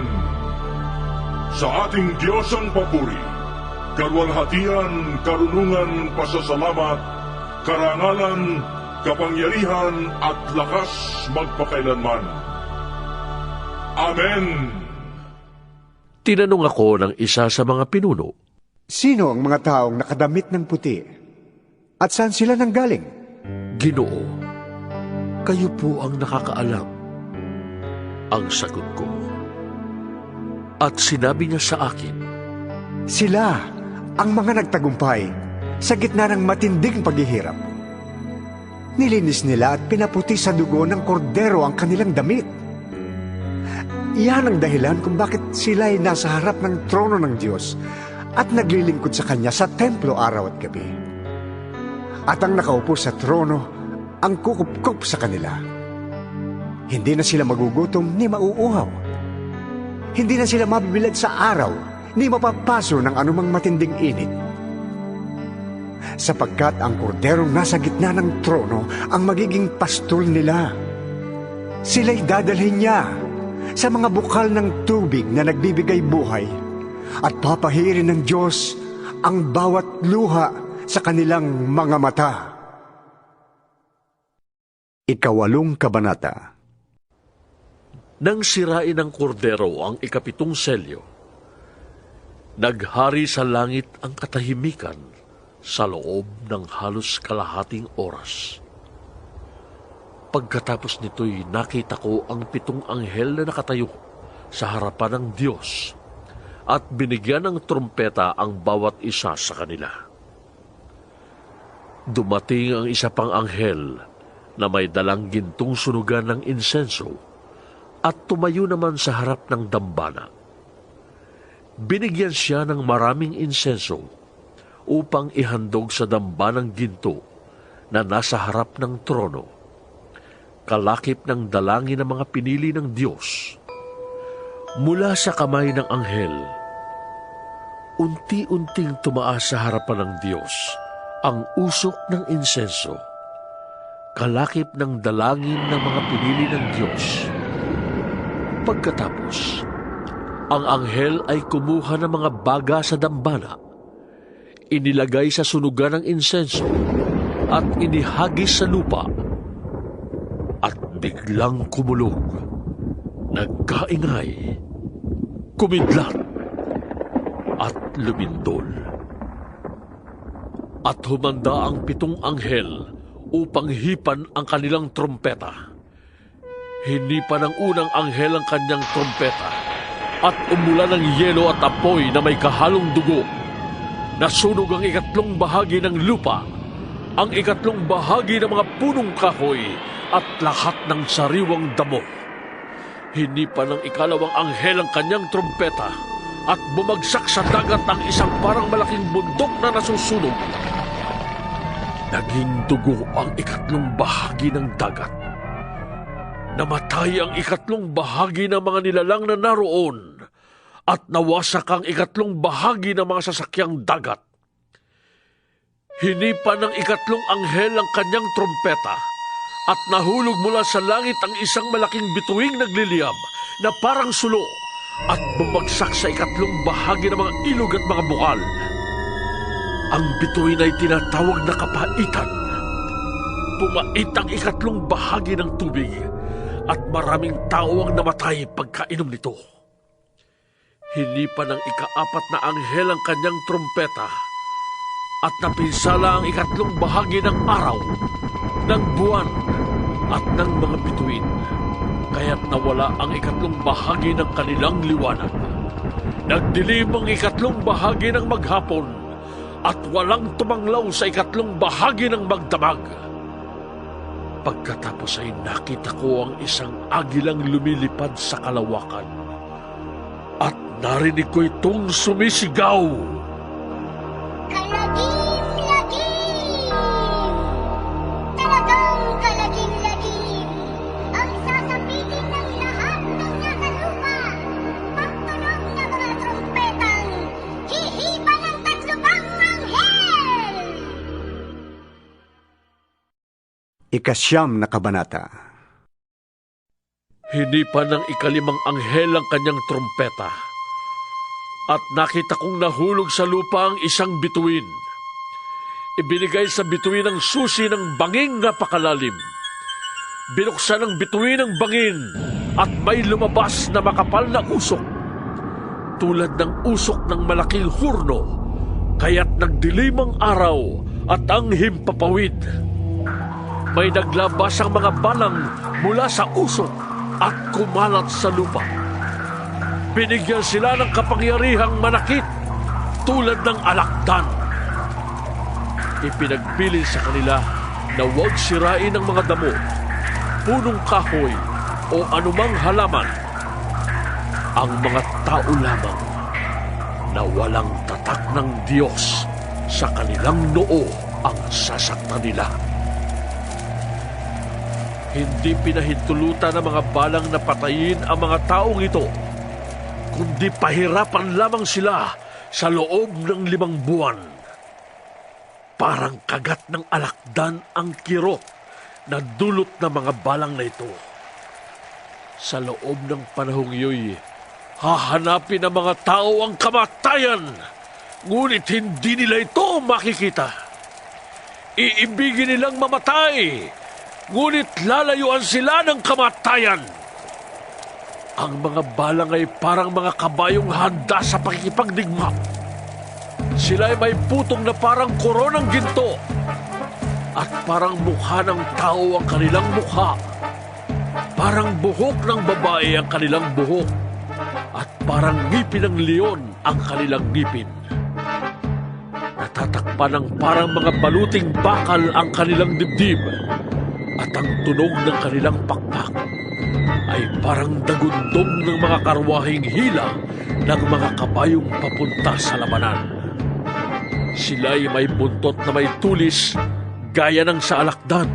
Sa ating Diyos ang papuri, kaluwalhatian, karunungan, pasasalamat, karangalan, kapangyarihan at lakas magpakailanman. Amen! Tinanong ako ng isa sa mga pinuno, Sino ang mga taong nakadamit ng puti? At saan sila nanggaling? Ginoo, kayo po ang nakakaalam. Ang sagot ko. At sinabi niya sa akin, Sila ang mga nagtagumpay sa gitna ng matinding paghihirap. Nilinis nila at pinaputi sa dugo ng kordero ang kanilang damit. Iyan ang dahilan kung bakit sila ay nasa harap ng trono ng Diyos at naglilingkod sa Kanya sa templo araw at gabi. At ang nakaupo sa trono ang kukup-kup sa kanila. Hindi na sila magugutom ni mauuhaw. Hindi na sila mabibilad sa araw ni mapapaso ng anumang matinding init. Sapagkat ang korderong nasa gitna ng trono ang magiging pastol nila. Sila'y dadalhin niya sa mga bukal ng tubig na nagbibigay buhay at papahirin ng Diyos ang bawat luha sa kanilang mga mata. 8 Kabanata. Nang sirain ng kordero ang 7 selyo, naghari sa langit ang katahimikan sa loob ng halos kalahating oras. Pagkatapos nito'y nakita ko ang 7 anghel na nakatayo sa harapan ng Diyos at binigyan ng trumpeta ang bawat isa sa kanila. Dumating ang isa pang anghel na may dalang gintong sunugan ng insenso at tumayo naman sa harap ng dambana. Binigyan siya ng maraming insenso upang ihandog sa dambanang ginto na nasa harap ng trono, kalakip ng dalangin ng mga pinili ng Diyos. Mula sa kamay ng anghel, unti-unting tumaas sa harapan ng Diyos ang usok ng insenso, kalakip ng dalangin ng mga pinili ng Diyos. Pagkatapos, ang anghel ay kumuha ng mga baga sa dambana, inilagay sa sunugan ng insenso, at inihagis sa lupa, at biglang kumulog, nagkaingay, kumidlat, at lumindol. At humanda ang 7 anghel upang hipan ang kanilang trompeta. Hinipan ng unang anghel ang kanyang trompeta, at umulan ng yelo at apoy na may kahalong dugo. Nasunog ang 3 bahagi ng lupa, ang 3 bahagi ng mga punong kahoy, at lahat ng sariwang damo. Hinipan ng 2 anghel ang kanyang trompeta, at bumagsak sa dagat ang isang parang malaking bundok na nasusunog. Naging dugo ang 3 bahagi ng dagat. Namatay ang 3 bahagi ng mga nilalang na naroon, at nawasak ang 3 bahagi ng mga sasakyang dagat. Hinipan ng 3 anghel ang kanyang trompeta, at nahulog mula sa langit ang isang malaking bituing nagliliyab na parang sulo, at bumagsak sa 3 bahagi ng mga ilog at mga bukal. Ang bituin ay tinatawag na kapaitan. Pumait ang 3 bahagi ng tubig, at maraming tao ang namatay pagkainom nito. Hinipan ng 4 na anghel ang kanyang trompeta, at napinsala ang 3 bahagi ng araw, ng buwan, at ng mga bituin, kaya't nawala ang 3 bahagi ng kanilang liwanag. Nagdilim ang 3 bahagi ng maghapon, at walang tumanglaw sa 3 bahagi ng magdamag. Pagkatapos ay nakita ko ang isang agilang lumilipad sa kalawakan, at narinig ko itong sumisigaw. Kalagim-lagim! Talagang kalagim-lagim! Ang sasapitin ng lahat ng nasa lupa! Pagtunog ng mga trompetang hihipan ng 3 pang anghel! 9 na kabanata. Hinipan ng 5 anghel ang kanyang trompeta, at nakita kong nahulog sa lupa ang isang bituin. Ibinigay sa bituin ang susi ng banging napakalalim. Binuksan ng bituin ang bangin, at may lumabas na makapal na usok, tulad ng usok ng malaking hurno, kaya't nagdilim ang araw at ang himpapawid. May naglabas ang mga balang mula sa usok at kumalat sa lupa. Binigyan sila ng kapangyarihang manakit tulad ng alakdan. Ipinagpili sa kanila na huwag sirain ang mga damo, punong kahoy o anumang halaman. Ang mga tao lamang na walang tatak ng Diyos sa kanilang noo ang sasaktan nila. Hindi pinahintulutan ng mga balang na patayin ang mga taong ito, kundi pahirapan lamang sila sa loob ng 5 buwan. Parang kagat ng alakdan ang kirot na dulot ng mga balang na ito. Sa loob ng panahong iyo'y hahanapin ng mga tao ang kamatayan, ngunit hindi nila ito makikita. Iibigin nilang mamatay, ngunit lalayuan sila ng kamatayan. Ang mga balang ay parang mga kabayong handa sa pakikipagdigma. Sila ay may putong na parang koronang ginto, at parang mukha ng tao ang kanilang mukha. Parang buhok ng babae ang kanilang buhok. at parang ngipin ng leon ang kanilang ngipin. Natatakpan ng parang mga baluting bakal ang kanilang dibdib, at ang tunog ng kanilang pakpak ay parang dagundong ng mga karwaheng hila ng mga kabayong papunta sa labanan. Sila'y may buntot na may tulis gaya ng sa alakdan.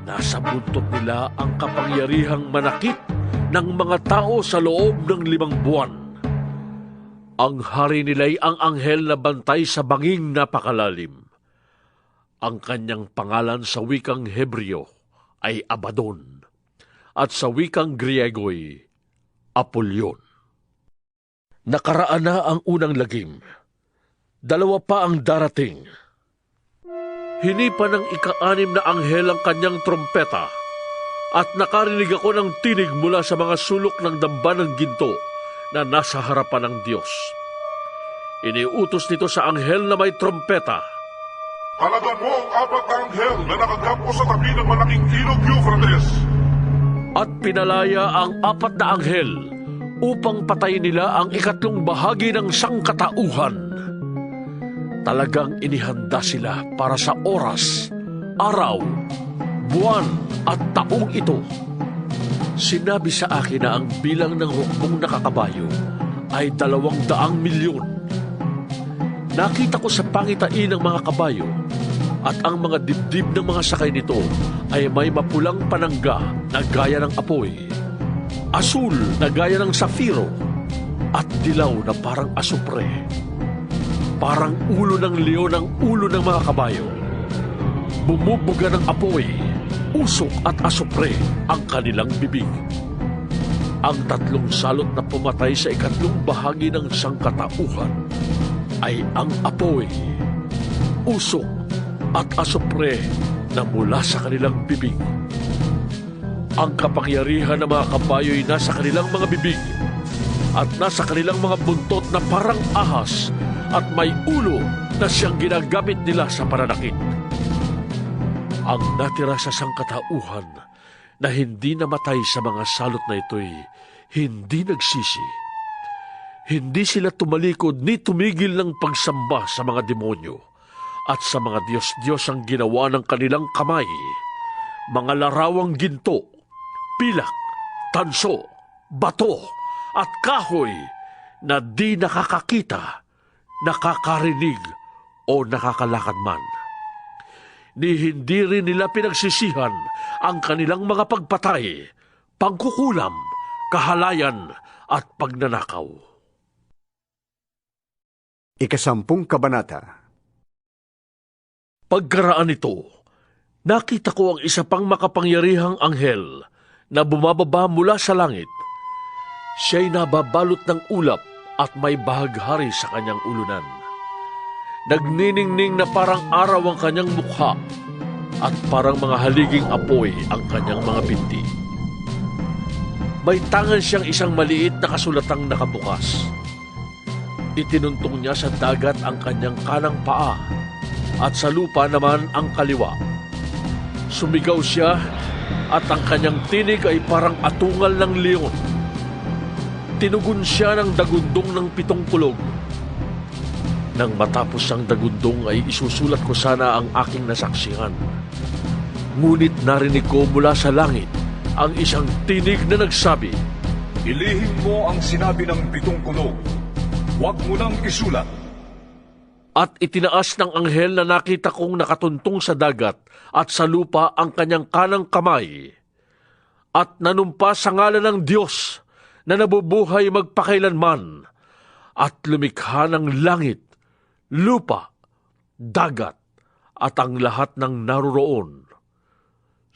Nasa buntot nila ang kapangyarihang manakit ng mga tao sa loob ng 5 buwan. Ang hari nila'y ang anghel na bantay sa banging napakalalim. Ang kanyang pangalan sa wikang Hebreo ay Abaddon, at sa wikang Griego'y Apollyon. Nakaraan na ang unang lagim. 2 pa ang darating. Hinipa ng ika-6 na anghel ang kanyang trompeta, at nakarinig ako ng tinig mula sa mga sulok ng damba ng ginto na nasa harapan ng Diyos. Iniutos nito sa anghel na may trompeta. Halagan mo ang 4 na anghel na nakakampo sa tabi ng malaking ilog Euphrates. At pinalaya ang 4 na anghel upang patayin nila ang 3 bahagi ng sangkatauhan. Talagang inihanda sila para sa oras, araw, buwan at taong ito. Sinabi sa akin na ang bilang ng hukbong nakakabayo ay 200 milyon. Nakita ko sa pangitain ng mga kabayo at ang mga dibdib ng mga sakay nito ay may mapulang panangga na gaya ng apoy, asul na gaya ng safiro, at dilaw na parang asupre. Parang ulo ng leon ang ulo ng mga kabayo. Bumubuga ng apoy, usok at asupre ang kanilang bibig. Ang 3 salot na pumatay sa 2 bahagi ng sangkatauhan ay ang apoy, usok at asupre na mula sa kanilang bibig. Ang kapangyarihan ng mga kabayo ay nasa kanilang mga bibig at nasa kanilang mga buntot na parang ahas, at may ulo na siyang ginagamit nila sa pananakit. Ang natira sa sangkatauhan na hindi namatay sa mga salot na ito'y hindi nagsisi. Hindi sila tumalikod ni tumigil ng pagsamba sa mga demonyo at sa mga Diyos-Diyos ang ginawa ng kanilang kamay, mga larawang ginto, pilak, tanso, bato at kahoy na di nakakakita, nakakarinig o nakakalakad man. Ni hindi rin nila pinagsisihan ang kanilang mga pagpatay, pangkukulam, kahalayan at pagnanakaw. 10 kabanata. Pagkaraan nito, nakita ko ang isa pang makapangyarihang anghel na bumababa mula sa langit. Siya'y nababalot ng ulap at may bahaghari sa kanyang ulunan. Nagniningning na parang araw ang kanyang mukha at parang mga haliging apoy ang kanyang mga binti. May tangan siyang isang maliit na kasulatang nakabukas. Itinuntong niya sa dagat ang kanyang kanang paa at sa lupa naman ang kaliwa. Sumigaw siya at ang kanyang tinig ay parang atungal ng leon. Tinugon siya ng dagundong ng 7 kulog. Nang matapos ang dagundong ay isusulat ko sana ang aking nasaksihan. Ngunit narinig ko mula sa langit ang isang tinig na nagsabi, Ilihim mo ang sinabi ng 7 kulog. Huwag mo nang isulat. At itinaas ng anghel na nakita kong nakatuntong sa dagat at sa lupa ang kanyang kanang kamay. At nanumpa sa ngalan ng Diyos na nabubuhay magpakailanman at lumikha ng langit, lupa, dagat at ang lahat ng naroroon.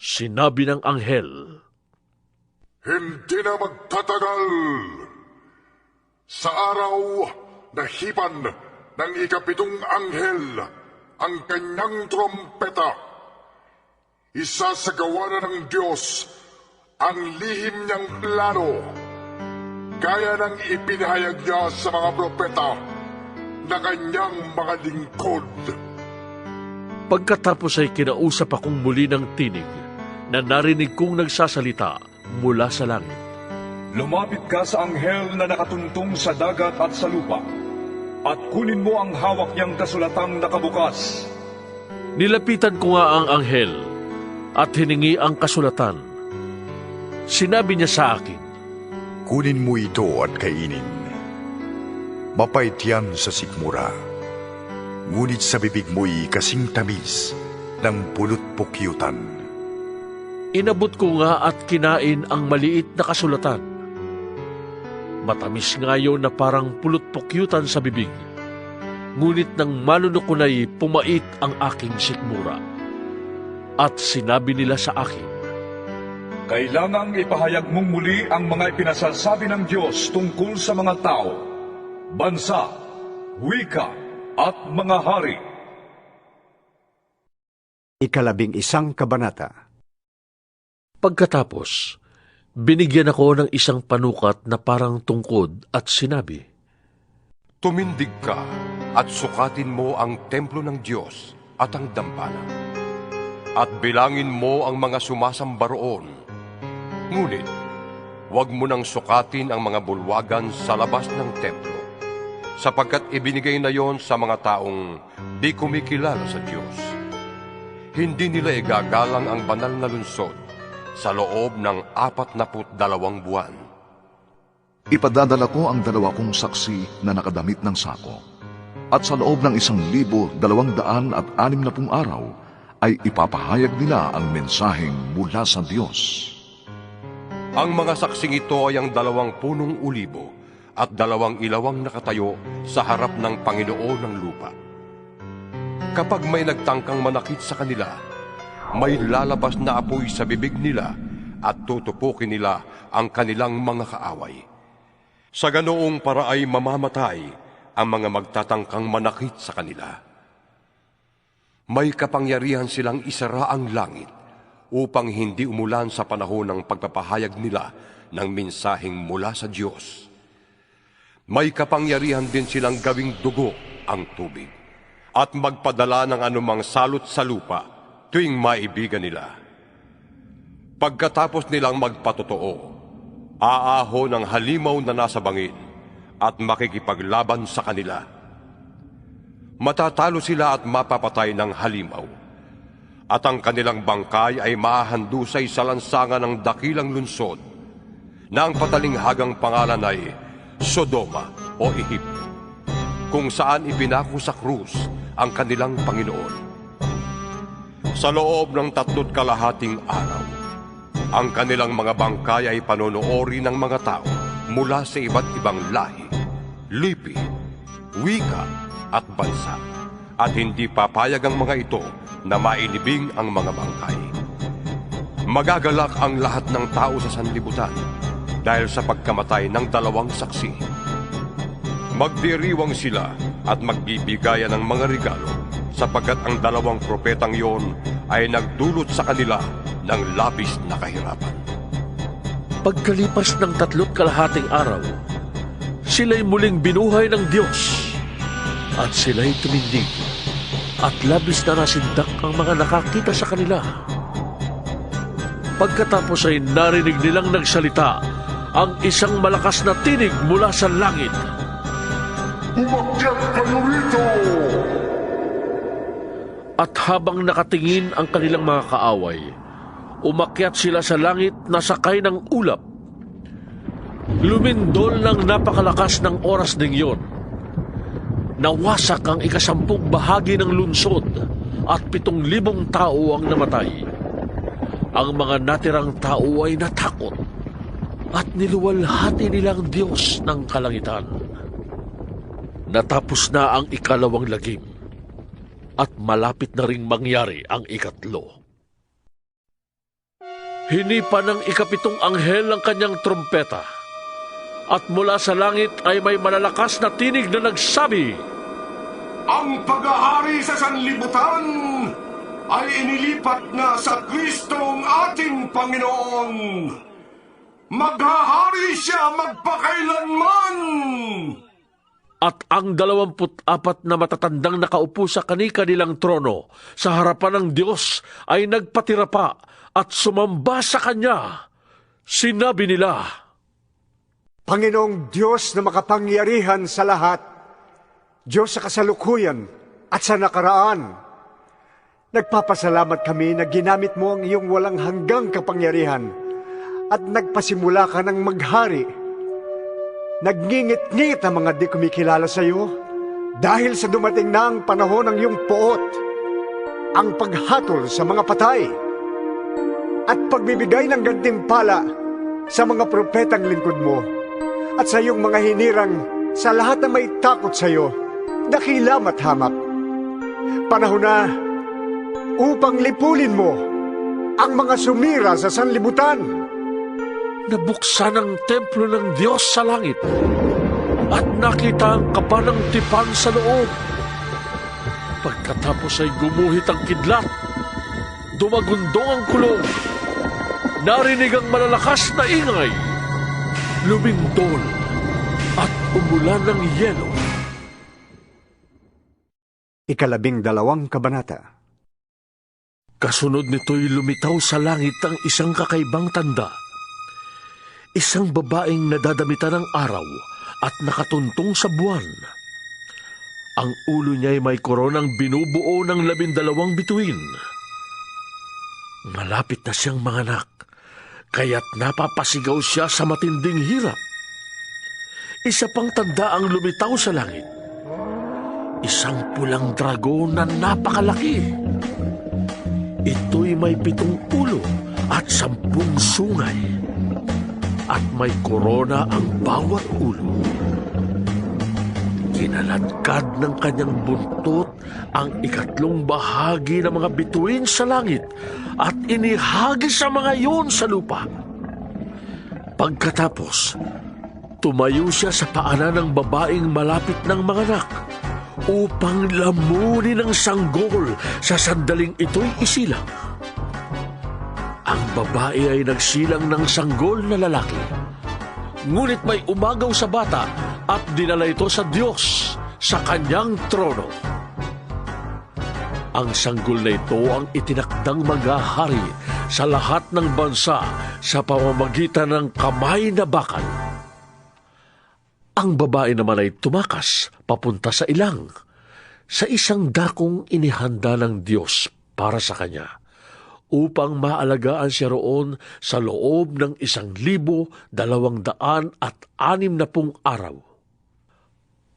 Sinabi ng anghel, Hindi na magtatagal. Sa araw na hipan ng 7 anghel ang kanyang trompeta, isasagawa na ng Diyos ang lihim niyang plano, gaya ng ipinahayag niya sa mga propeta na kanyang mga lingkod. Pagkatapos ay kinausap akong muli ng tinig na narinig kong nagsasalita mula sa langit. Lumapit ka sa anghel na nakatuntong sa dagat at sa lupa, at kunin mo ang hawak niyang kasulatang nakabukas. Nilapitan ko nga ang anghel at hiningi ang kasulatan. Sinabi niya sa akin, kunin mo ito at kainin. Mapait yan sa sikmura, ngunit sa bibig mo'y kasing tamis ng pulot-pukyutan. Inabot ko nga at kinain ang maliit na kasulatan. Matamis nga yun na parang pulot-pukyutan sa bibig. Ngunit nang malunok ko na'y pumait ang aking sikmura. At sinabi nila sa akin, kailangang ipahayag mong muli ang mga ipinasasabi ng Diyos tungkol sa mga tao, bansa, wika, at mga hari. 11 kabanata. Pagkatapos, binigyan ako ng isang panukat na parang tungkod at sinabi, tumindig ka at sukatin mo ang templo ng Diyos at ang dambana. At bilangin mo ang mga sumasamba roon. Ngunit, huwag mo nang sukatin ang mga bulwagan sa labas ng templo, sapagkat ibinigay na yon sa mga taong di kumikilala sa Diyos. Hindi nila igagalang ang banal na lungsod sa loob ng 42 buwan. Ipadadala ko ang 2 kong saksi na nakadamit ng sako, at sa loob ng 1,260 araw ay ipapahayag nila ang mensaheng mula sa Diyos. Ang mga saksing ito ay ang 2 punong ulibo at 2 ilawang nakatayo sa harap ng Panginoon ng lupa. Kapag may nagtangkang manakit sa kanila, may lalabas na apoy sa bibig nila at tutupukin nila ang kanilang mga kaaway. Sa ganoong para ay mamamatay ang mga magtatangkang manakit sa kanila. May kapangyarihan silang isara ang langit upang hindi umulan sa panahon ng pagpapahayag nila ng mensaheng mula sa Diyos. May kapangyarihan din silang gawing dugo ang tubig at magpadala ng anumang salot sa lupa tuwing maibigan nila. Pagkatapos nilang magpatotoo, aaho ng halimaw na nasa bangin at makikipaglaban sa kanila. Matatalo sila at mapapatay ng halimaw, at ang kanilang bangkay ay maahandusay sa lansangan ng dakilang lunsod na ang patalinghagang pangalan ay Sodoma o Ehipto, kung saan ipinako sa krus ang kanilang Panginoon. Sa loob ng 3 kalahating araw, ang kanilang mga bangkay ay panonoori ng mga tao mula sa iba't ibang lahi, lipi, wika at bansa, at hindi papayag ang mga ito na mailibing ang mga bangkay. Magagalak ang lahat ng tao sa sanlibutan dahil sa pagkamatay ng 2 saksi. Magdiriwang sila at magbibigayan ng mga regalo sapagkat ang 2 propetang yon ay nagdulot sa kanila ng labis na kahirapan. Pagkalipas ng 3 kalahating araw, sila'y muling binuhay ng Diyos at sila'y tumindig at labis na nasindak ang mga nakakita sa kanila. Pagkatapos ay narinig nilang nagsalita ang isang malakas na tinig mula sa langit. Umakyat kayo rito! At habang nakatingin ang kanilang mga kaaway, umakyat sila sa langit na sakay ng ulap. Lumindol ng napakalakas ng oras ding yon. Nawasak ang 10 bahagi ng lunsod at 7,000 tao ang namatay. Ang mga natirang tao ay natakot at niluwalhati nilang Diyos ng kalangitan. Natapos na ang 2 lagim at malapit na ring mangyari ang 3. Hinipa ng 7 anghel ang kanyang trumpeta, at mula sa langit ay may malalakas na tinig na nagsabi, ang paghahari sa sanlibutan ay inilipat na sa Kristong ating Panginoon. Maghahari siya magpakailanman! At ang 24 na matatandang nakaupo sa kani-kanilang trono sa harapan ng Diyos ay nagpatira pa at sumamba sa Kanya. Sinabi nila, Panginoong Diyos na makapangyarihan sa lahat, Diyos sa kasalukuyan at sa nakaraan, nagpapasalamat kami na ginamit mo ang iyong walang hanggang kapangyarihan at nagpasimula ka ng maghari. Nagngingit-ngit ang mga di kumikilala sa iyo dahil sa dumating na ang panahon ng iyong poot, ang paghatol sa mga patay at pagbibigay ng gantimpala sa mga propetang lingkod mo at sa iyong mga hinirang sa lahat na may takot sa iyo, dakilam at hamak. Panahon na upang lipulin mo ang mga sumira sa sanlibutan. Nabuksan ang templo ng Diyos sa langit at nakita ang kapa ng tipan sa loob. Pagkatapos ay gumuhit ang kidlat, dumagundong ang kulong, narinig ang malalakas na ingay, lumindol at umulan ng yelo. 12 kabanata. Kasunod nito'y lumitaw sa langit ang isang kakaibang tanda. Isang babaeng nadadamitan ng araw at nakatuntong sa buwan. Ang ulo niya'y may koronang binubuo ng 12 bituin. Malapit na siyang manganak, kaya't napapasigaw siya sa matinding hirap. Isa pang tanda ang lumitaw sa langit. Isang pulang dragon na napakalaki. Ito'y may 7 ulo at 10 sungay. At may korona ang bawat ulo. Kinaladkad ng kanyang buntot ang 3 bahagi ng mga bituin sa langit at inihagis sa mga iyon sa lupa. Pagkatapos, tumayo siya sa paanan ng babaeng malapit ng manganak upang lamunin ang sanggol sa sandaling ito'y isilang. Ang babae ay nagsilang ng sanggol na lalaki. Ngunit may umagaw sa bata at dinala ito sa Diyos sa kanyang trono. Ang sanggol na ito ang itinakdang maghahari sa lahat ng bansa sa pamamagitan ng kamay na bakal. Ang babae naman ay tumakas papunta sa ilang, sa isang dakong inihanda ng Diyos para sa kanya, upang maalagaan siya roon sa loob ng 1,260 araw.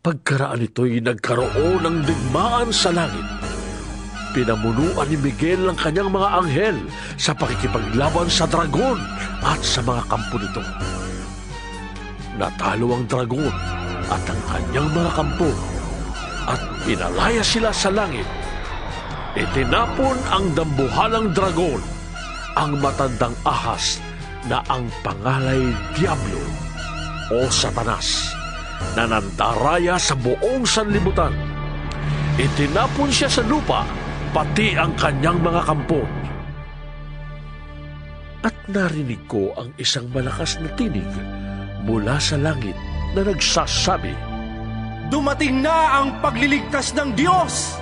Pagkaraan nito'y nagkaroon ng digmaan sa langit. Pinamunuan ni Miguel ang kanyang mga anghel sa pakikipaglaban sa dragon at sa mga kampo nito. Natalo ang dragon at ang kanyang mga kampo at pinalaya sila sa langit. Itinapon ang dambuhalang dragon, ang matandang ahas na ang pangalay Diablo o Satanas, na nandaraya sa buong sanlibutan. Itinapon siya sa lupa, pati ang kanyang mga kampo. At narinig ko ang isang malakas na tinig mula sa langit na nagsasabi, "Dumating na ang pagliligtas ng Diyos!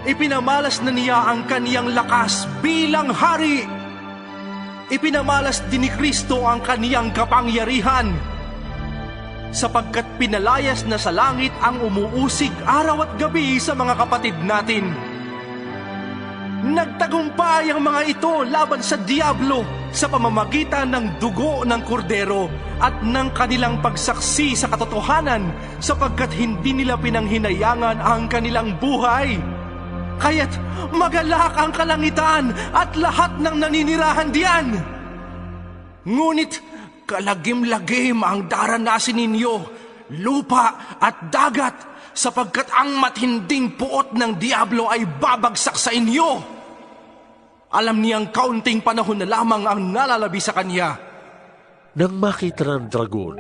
Ipinamalas na niya ang kaniyang lakas bilang hari. Ipinamalas din ni Kristo ang kaniyang kapangyarihan, sapagkat pinalayas na sa langit ang umuusig araw at gabi sa mga kapatid natin. Nagtagumpay ang mga ito laban sa Diablo sa pamamagitan ng dugo ng kordero at ng kanilang pagsaksi sa katotohanan, sapagkat hindi nila pinanghinayangan ang kanilang buhay. Kaya't magalak ang kalangitan at lahat ng naninirahan diyan. Ngunit kalagim-lagim ang daranasin ninyo, lupa at dagat, sapagkat ang matinding puot ng Diablo ay babagsak sa inyo. Alam niyang kaunting panahon na lamang ang nalalabi sa kanya." Nang makita ng dragon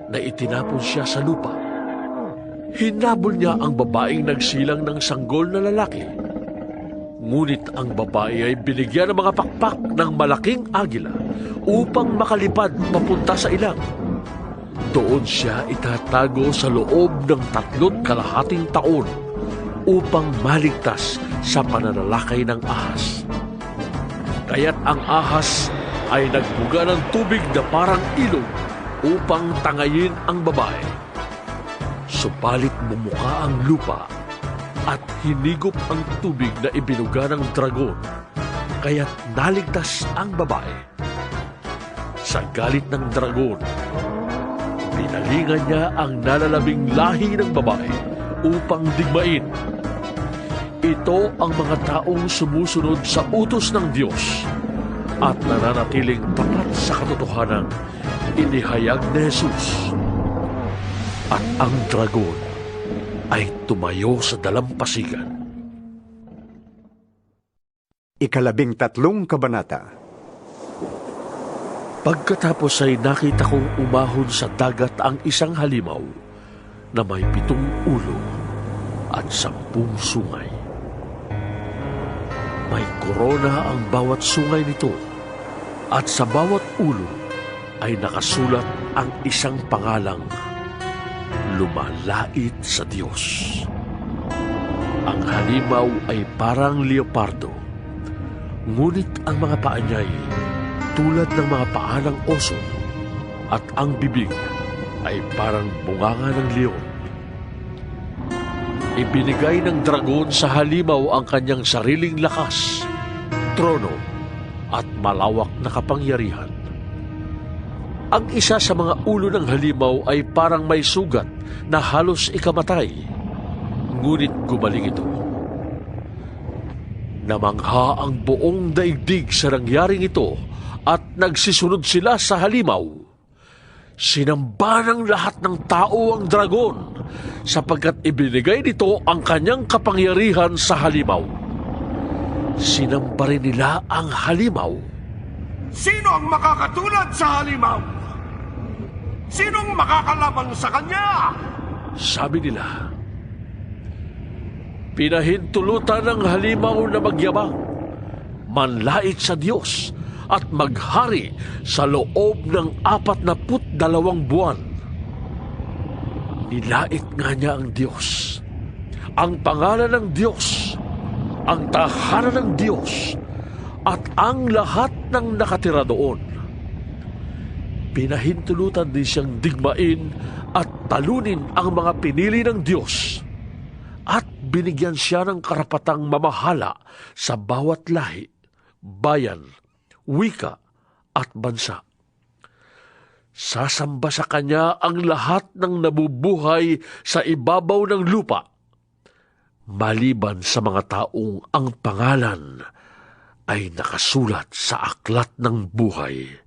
na itinapon siya sa lupa, hinabol niya ang babaeng nagsilang ng sanggol na lalaki. Ngunit ang babae ay binigyan ng mga pakpak ng malaking agila upang makalipad papunta sa ilang. Doon siya itatago sa loob ng 3.5 taon upang maligtas sa pananalakay ng ahas. Kaya't ang ahas ay nagbuga ng tubig na parang ilog upang tangayin ang babae. Subalit bumuka ang lupa at hinigop ang tubig na ibinuga ng dragon, kaya't naligtas ang babae. Sa galit ng dragon, pinalingan niya ang nalalabing lahi ng babae upang digmain. Ito ang mga taong sumusunod sa utos ng Diyos at nananatiling tapat sa katotohanan inihayag ni Jesus. At ang dragon ay tumayo sa dalampasigan. 13 kabanata. Pagkatapos ay nakita kong umahon sa dagat ang isang halimaw na may 7 ulo at 10 sungay. May korona ang bawat sungay nito at sa bawat ulo ay nakasulat ang isang pangalang lumalait sa Diyos. Ang halimaw ay parang leopardo, ngunit ang mga paa niya ay tulad ng mga paa ng oso at ang bibig ay parang bunganga ng leon. Ibinigay ng dragon sa halimaw ang kanyang sariling lakas, trono at malawak na kapangyarihan. Ang isa sa mga ulo ng halimaw ay parang may sugat na halos ikamatay, ngunit gumaling ito. Namangha ang buong daigdig sa nangyaring ito at nagsisunod sila sa halimaw. Sinamba ng lahat ng tao ang dragon sapagkat ibinigay nito ang kanyang kapangyarihan sa halimaw. Sinamba rin nila ang halimaw. Sino ang makakatulad sa halimaw? Sinong makakalaban sa kanya? Sabi nila. Pinahintulutan ng halimaw na magyabang, manlait sa Diyos at maghari sa loob ng 42 buwan. Nilait nga niya ang Diyos, ang pangalan ng Diyos, ang tahanan ng Diyos, at ang lahat ng nakatira doon. Pinahintulutan din siyang digmain at talunin ang mga pinili ng Diyos, at binigyan siya ng karapatang mamahala sa bawat lahi, bayan, wika at bansa. Sasamba sa kanya ang lahat ng nabubuhay sa ibabaw ng lupa, maliban sa mga taong ang pangalan ay nakasulat sa aklat ng buhay.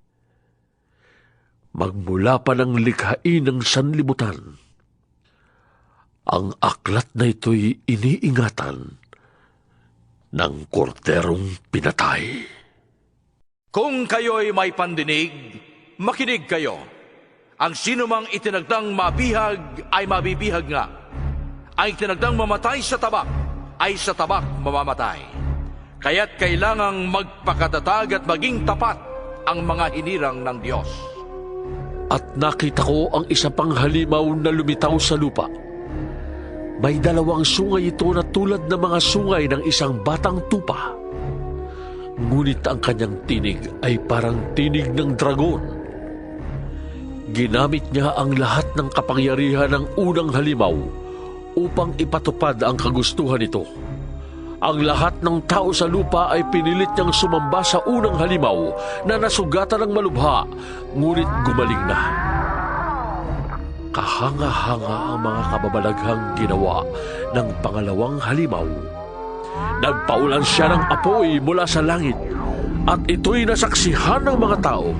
Magmula pa ng likhain ng sanlibutan, ang aklat na ito'y iniingatan ng korderong pinatay. Kung kayo'y may pandinig, makinig kayo. Ang sinumang itinagdang mabihag ay mabibihag nga. Ang itinagdang mamatay sa tabak ay sa tabak mamamatay. Kaya't kailangang magpakatatag at maging tapat ang mga hinirang ng Diyos. At nakita ko ang isa pang halimaw na lumitaw sa lupa. May 2 sungay ito na tulad ng mga sungay ng isang batang tupa. Ngunit ang kanyang tinig ay parang tinig ng dragon. Ginamit niya ang lahat ng kapangyarihan ng unang halimaw upang ipatupad ang kagustuhan nito. Ang lahat ng tao sa lupa ay pinilit niyang sumamba sa unang halimaw na nasugatan ng malubha, ngunit gumaling na. Kahanga-hanga ang mga kababalaghang ginawa ng pangalawang halimaw. Nagpaulan siya ng apoy mula sa langit at ito'y nasaksihan ng mga tao.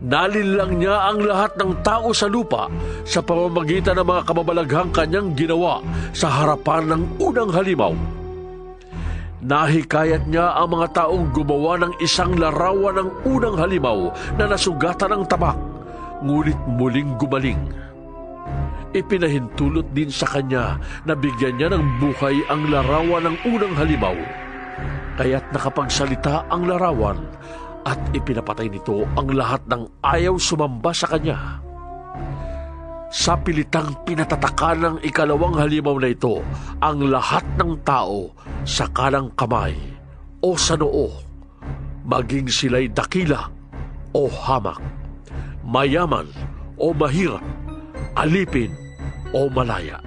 Nalinlang niya ang lahat ng tao sa lupa sa pamamagitan ng mga kababalaghang kanyang ginawa sa harapan ng unang halimaw. Nahikayat niya ang mga taong gumawa ng isang larawan ng unang halimaw na nasugatan ng tabak, ngunit muling gumaling. Ipinahintulot din sa kanya na bigyan niya ng buhay ang larawan ng unang halimaw. Kaya't nakapagsalita ang larawan at ipinapatay nito ang lahat ng ayaw sumamba sa kanya. Sa pilitang pinatataka ng ikalawang halimaw na ito ang lahat ng tao sa kanang kamay o sa noo, maging sila'y dakila o hamak. mayaman o mahirap, alipin o malaya.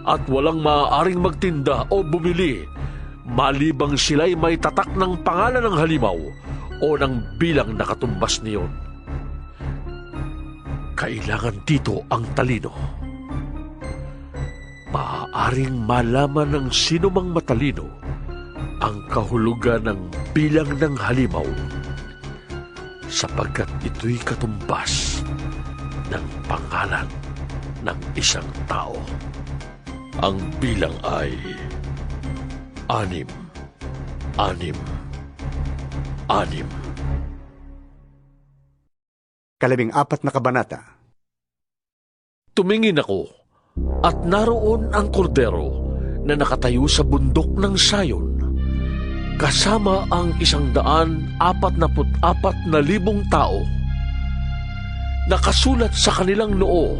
At walang maaaring magtinda o bumili malibang sila'y may tatak ng pangalan ng halimaw o ng bilang na katumbas niyon. Kailangan dito ang talino. Maaaring malaman ng sino mang matalino ang kahulugan ng bilang ng halimaw sapagkat ito'y katumbas ng pangalan ng isang tao. Ang bilang ay 6, 6, 6. 14 na kabanata. Tumingin ako at naroon ang kordero na nakatayo sa bundok ng Sayon, kasama ang 144,000 tao. Nakasulat sa kanilang noo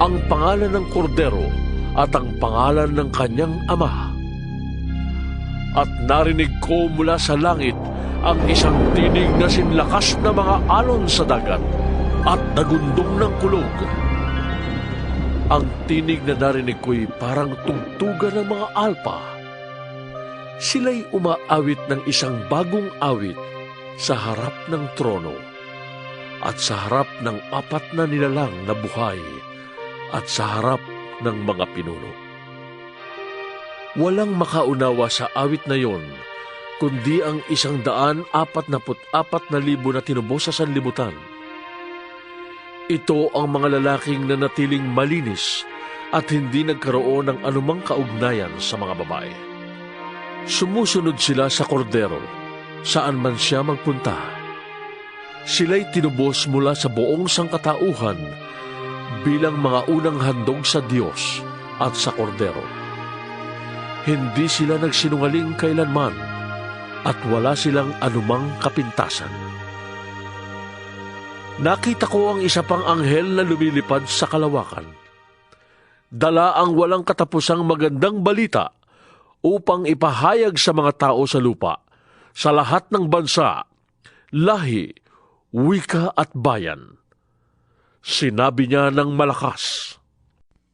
ang pangalan ng kordero at ang pangalan ng kanyang ama. At narinig ko mula sa langit ang isang tinig na sinlakas na mga alon sa dagat at nagundong ng kulog. Ang tinig na narinig ko'y parang tugtugan ng mga alpa. Sila'y umaawit ng isang bagong awit sa harap ng trono at sa harap ng 4 na nilalang na buhay at sa harap ng mga pinuno. Walang makaunawa sa awit na yon, kundi ang 144,000 na tinubos sa sanlibutan. Ito ang mga lalaking nanatiling malinis at hindi nagkaroon ng anumang kaugnayan sa mga babae. Sumusunod sila sa kordero, saan man siya magpunta. Sila'y tinubos mula sa buong sangkatauhan bilang mga unang handog sa Diyos at sa kordero. Hindi sila nagsinungaling kailanman at wala silang anumang kapintasan. Nakita ko ang isa pang anghel na lumilipad sa kalawakan. Dala ang walang katapusang magandang balita upang ipahayag sa mga tao sa lupa, sa lahat ng bansa, lahi, wika at bayan. Sinabi niya ng malakas,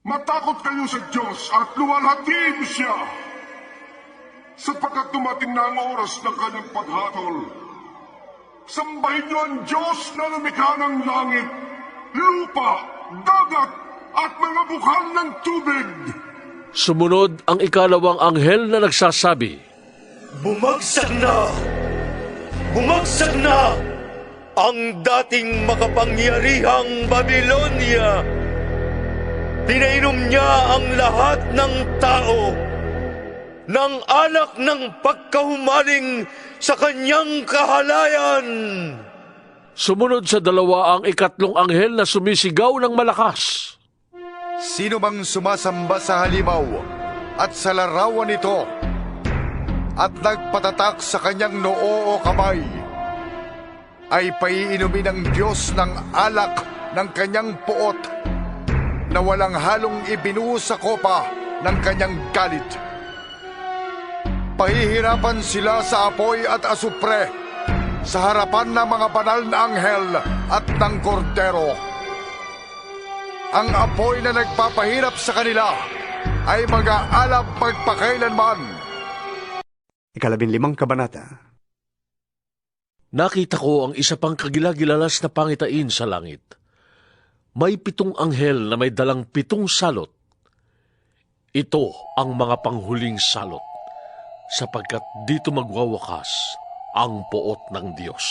Matakot kayo sa Diyos at luwalhatiin siya, sapagkat dumating na ang oras ng kanyang paghatol. Sambahin niyo ang Diyos na lumikha ng langit, lupa, dagat, at mga bukal ng tubig. Sumunod ang 2 anghel na nagsasabi, Bumagsak na! Bumagsak na! Ang dating makapangyarihang Babilonia! Pinainom niya ang lahat ng tao ng alak ng pagkahumaling sa kanyang kahalayan. Sumunod sa 2 ang 3 anghel na sumisigaw ng malakas. Sino mang sumasamba sa halimaw at sa larawan nito at nagpatatak sa kanyang noo o kamay ay paiinumin ng Diyos ng alak ng kanyang puot na walang halong ibinuhos sa kopa ng kanyang galit. Pahihirapan sila sa apoy at asupre sa harapan ng mga banal na anghel at ng kordero. Ang apoy na nagpapahirap sa kanila ay mag-aalab magpakailanman. 15 kabanata. Nakita ko ang isa pang kagilagilalas na pangitain sa langit. May 7 anghel na may dalang 7 salot. Ito ang mga panghuling salot, sapagkat dito magwawakas ang puot ng Diyos.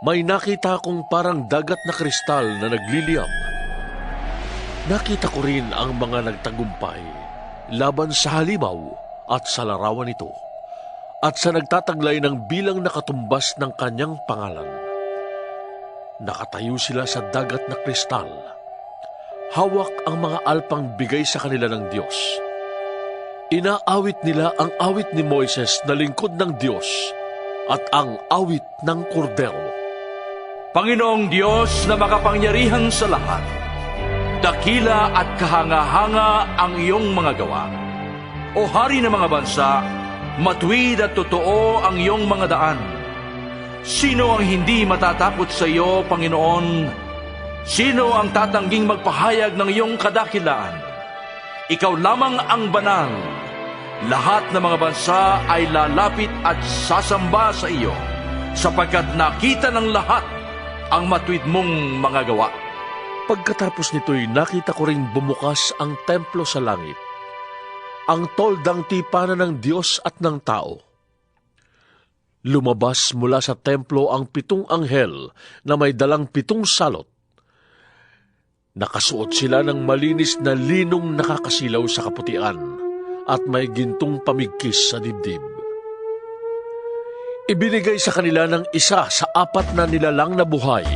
May nakita akong parang dagat na kristal na nagliliyab. Nakita ko rin ang mga nagtagumpay laban sa halimaw at sa larawan nito, at sa nagtataglay ng bilang na katumbas ng kanyang pangalan. Nakatayo sila sa dagat na kristal. Hawak ang mga alpang bigay sa kanila ng Diyos. Inaawit nila ang awit ni Moises na lingkod ng Diyos at ang awit ng kordero. Panginoong Diyos na makapangyarihan sa lahat, dakila at kahanga-hanga ang iyong mga gawa. O Hari ng mga bansa, matuwid at totoo ang iyong mga daan. Sino ang hindi matatakot sa iyo, Panginoon? Sino ang tatangging magpahayag ng iyong kadakilaan? Ikaw lamang ang banal. Lahat ng mga bansa ay lalapit at sasamba sa iyo, sapagkat nakita ng lahat ang matuwid mong mga gawa. Pagkatapos nito'y nakita ko ring bumukas ang templo sa langit. Ang toldang tipanan ng Diyos at ng tao. Lumabas mula sa templo ang 7 anghel na may dalang 7 salot. Nakasuot sila ng malinis na linong nakakasilaw sa kaputian at may gintong pamigkis sa dibdib. Ibinigay sa kanila ng isa sa 4 na nilalang na buhay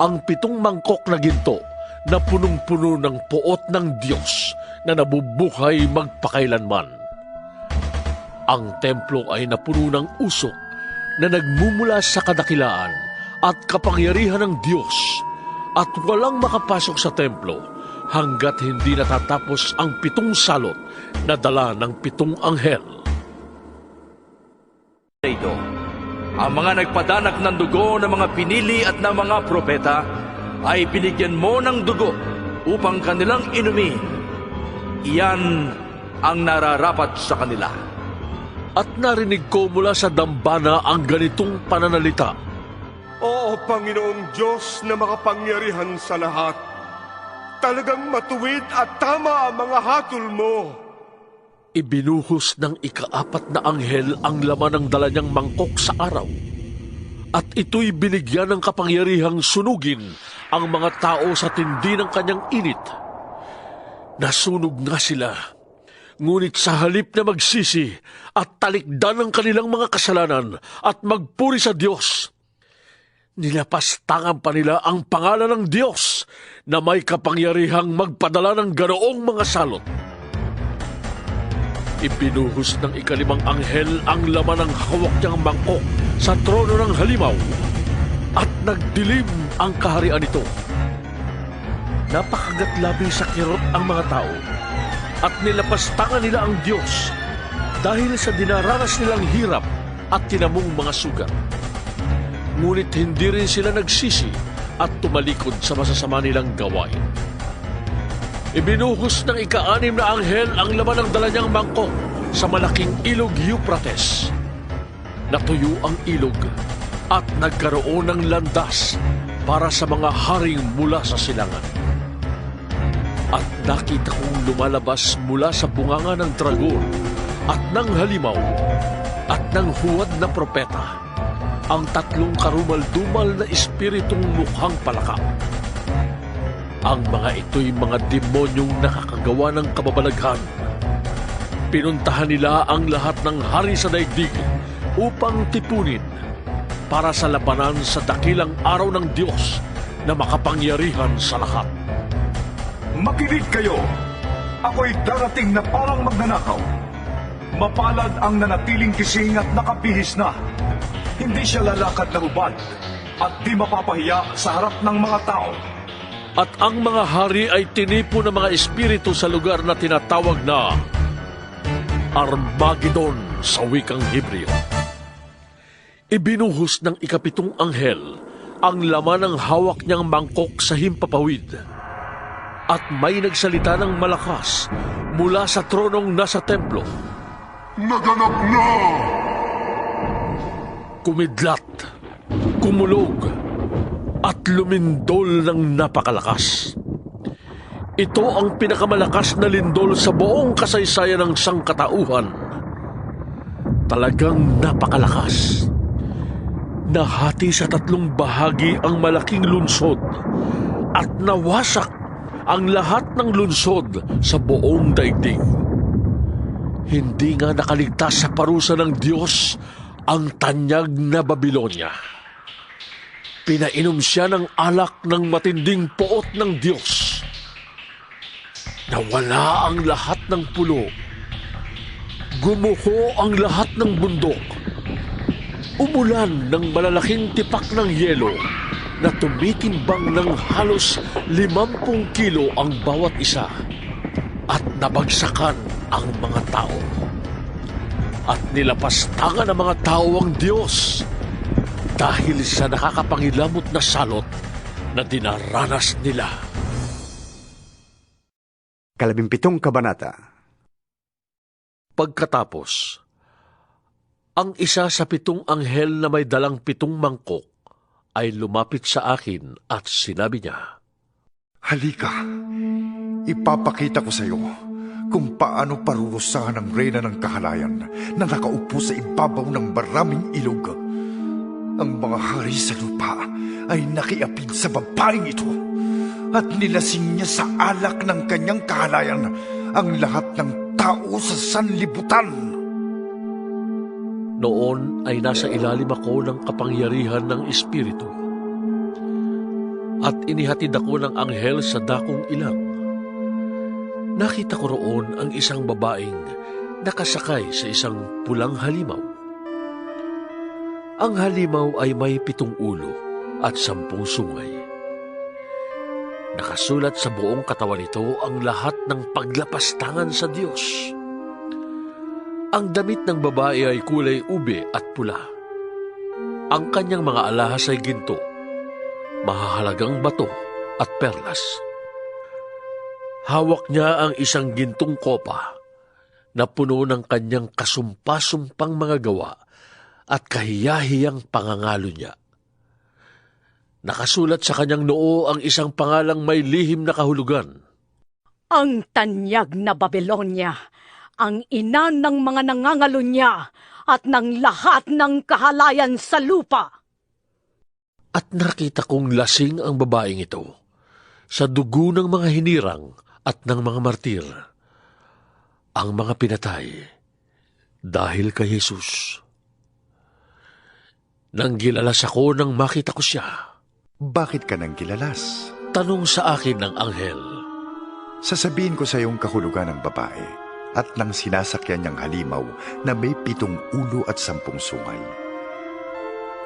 ang 7 mangkok na ginto na punong-puno ng puot ng Diyos na nabubuhay magpakailanman. Ang templo ay napuno ng usok na nagmumula sa kadakilaan at kapangyarihan ng Diyos, at walang makapasok sa templo hanggat hindi natatapos ang 7 salot na dala ng 7 anghel. Ito, ang mga nagpadanak ng dugo ng mga pinili at ng mga propeta ay binigyan mo ng dugo upang kanilang inumin. Iyan ang nararapat sa kanila. At narinig ko mula sa dambana ang ganitong pananalita. Oo, Panginoong Diyos na makapangyarihan sa lahat, talagang matuwid at tama ang mga hatol mo. Ibinuhos ng ika-4 na anghel ang laman ng dala niyang mangkok sa araw, at ito'y binigyan ng kapangyarihang sunugin ang mga tao sa tindi ng kanyang init. Nasunog nga sila, ngunit sa halip na magsisi at talikdan ang kanilang mga kasalanan at magpuri sa Diyos, nilapastangan pa nila ang pangalan ng Diyos na may kapangyarihang magpadala ng ganoong mga salot. Ibinuhos ng ika-5 anghel ang laman ng hawak niyang mangkok sa trono ng halimaw, at nagdilim ang kaharian nito. Napakagatlabi sa kirot ang mga tao, at nilapastangan nila ang Diyos dahil sa dinaranas nilang hirap at tinamong mga sugat. Ngunit hindi rin sila nagsisi at tumalikod sa masasama nilang gawain. Ibinuhos ng ika-6 na anghel ang laman ng dala niyang mangkok sa malaking ilog Euphrates. Natuyo ang ilog at nagkaroon ng landas para sa mga haring mula sa silangan. At nakita kong lumalabas mula sa bunganga ng dragon at ng halimaw at ng huwad na propeta ang 3 karumal-dumal na espiritong mukhang palaka. Ang mga ito'y mga demonyong nakakagawa ng kababalaghan. Pinuntahan nila ang lahat ng hari sa daigdig upang tipunin para sa labanan sa dakilang araw ng Diyos na makapangyarihan sa lahat. Makinig kayo! Ako'y darating na parang magnanakaw. Mapalad ang nanatiling kising at nakabihis na. Hindi siya lalakad na hubad at di mapapahiya sa harap ng mga tao. At ang mga hari ay tinipo ng mga espiritu sa lugar na tinatawag na Armageddon sa wikang Hebreo. Ibinuhos ng ika-7 anghel ang laman ng hawak niyang mangkok sa himpapawid, at may nagsalita ng malakas mula sa tronong nasa templo. Naganap na! Kumidlat, kumulog, at lumindol ng napakalakas. Ito ang pinakamalakas na lindol sa buong kasaysayan ng sangkatauhan. Talagang napakalakas. Nahati sa 3 bahagi ang malaking lunsod at nawasak ang lahat ng lunsod sa buong daigdig. Hindi nga nakaligtas sa parusa ng Diyos ang tanyag na Babilonia. Pinainom siya ng alak ng matinding poot ng Diyos. Nawala ang lahat ng pulo. Gumuho ang lahat ng bundok. Umulan ng malalaking tipak ng yelo na tumitimbang ng halos 50 kilo ang bawat isa, at nabagsakan ang mga tao. At nilapastangan ng mga tao ang Diyos. dahil sa nakakapangilamot na salot na dinaranas nila. 17 kabanata. Pagkatapos, ang isa sa 7 anghel na may dalang 7 mangkok ay lumapit sa akin at sinabi niya, Halika, ipapakita ko sa iyo kung paano parurusahan ang reyna ng kahalayan na nakaupo sa ibabaw ng maraming ilog. Ang mga hari sa lupa ay nakiapid sa babaeng ito at nilasing niya sa alak ng kanyang kahalayan ang lahat ng tao sa sanlibutan. Noon ay nasa ilalim ako ng kapangyarihan ng Espiritu at inihatid ako ng anghel sa dakong ilang. Nakita ko roon ang isang babaeng nakasakay sa isang pulang halimaw. Ang halimaw ay may 7 ulo at 10 sungay. Nakasulat sa buong katawan nito ang lahat ng paglapastangan sa Diyos. Ang damit ng babae ay kulay ube at pula. Ang kanyang mga alahas ay ginto, mahahalagang bato at perlas. Hawak niya ang isang gintong kopa na puno ng kanyang kasumpa-sumpang mga gawa at kahiyahiyang pangangalo niya. Nakasulat sa kanyang noo ang isang pangalang may lihim na kahulugan. Ang tanyag na Babylonia, ang ina ng mga nangangalo niya at ng lahat ng kahalayan sa lupa. At nakita kong lasing ang babaeng ito sa dugo ng mga hinirang at ng mga martir, ang mga pinatay dahil kay Jesus. Nang gilalas ako nang makita ko siya. Bakit ka nang gilalas? Tanong sa akin ng anghel. Sasabihin ko sa iyong kahulugan ng babae at ng sinasakyan niyang halimaw na may 7 ulo at 10 sungay.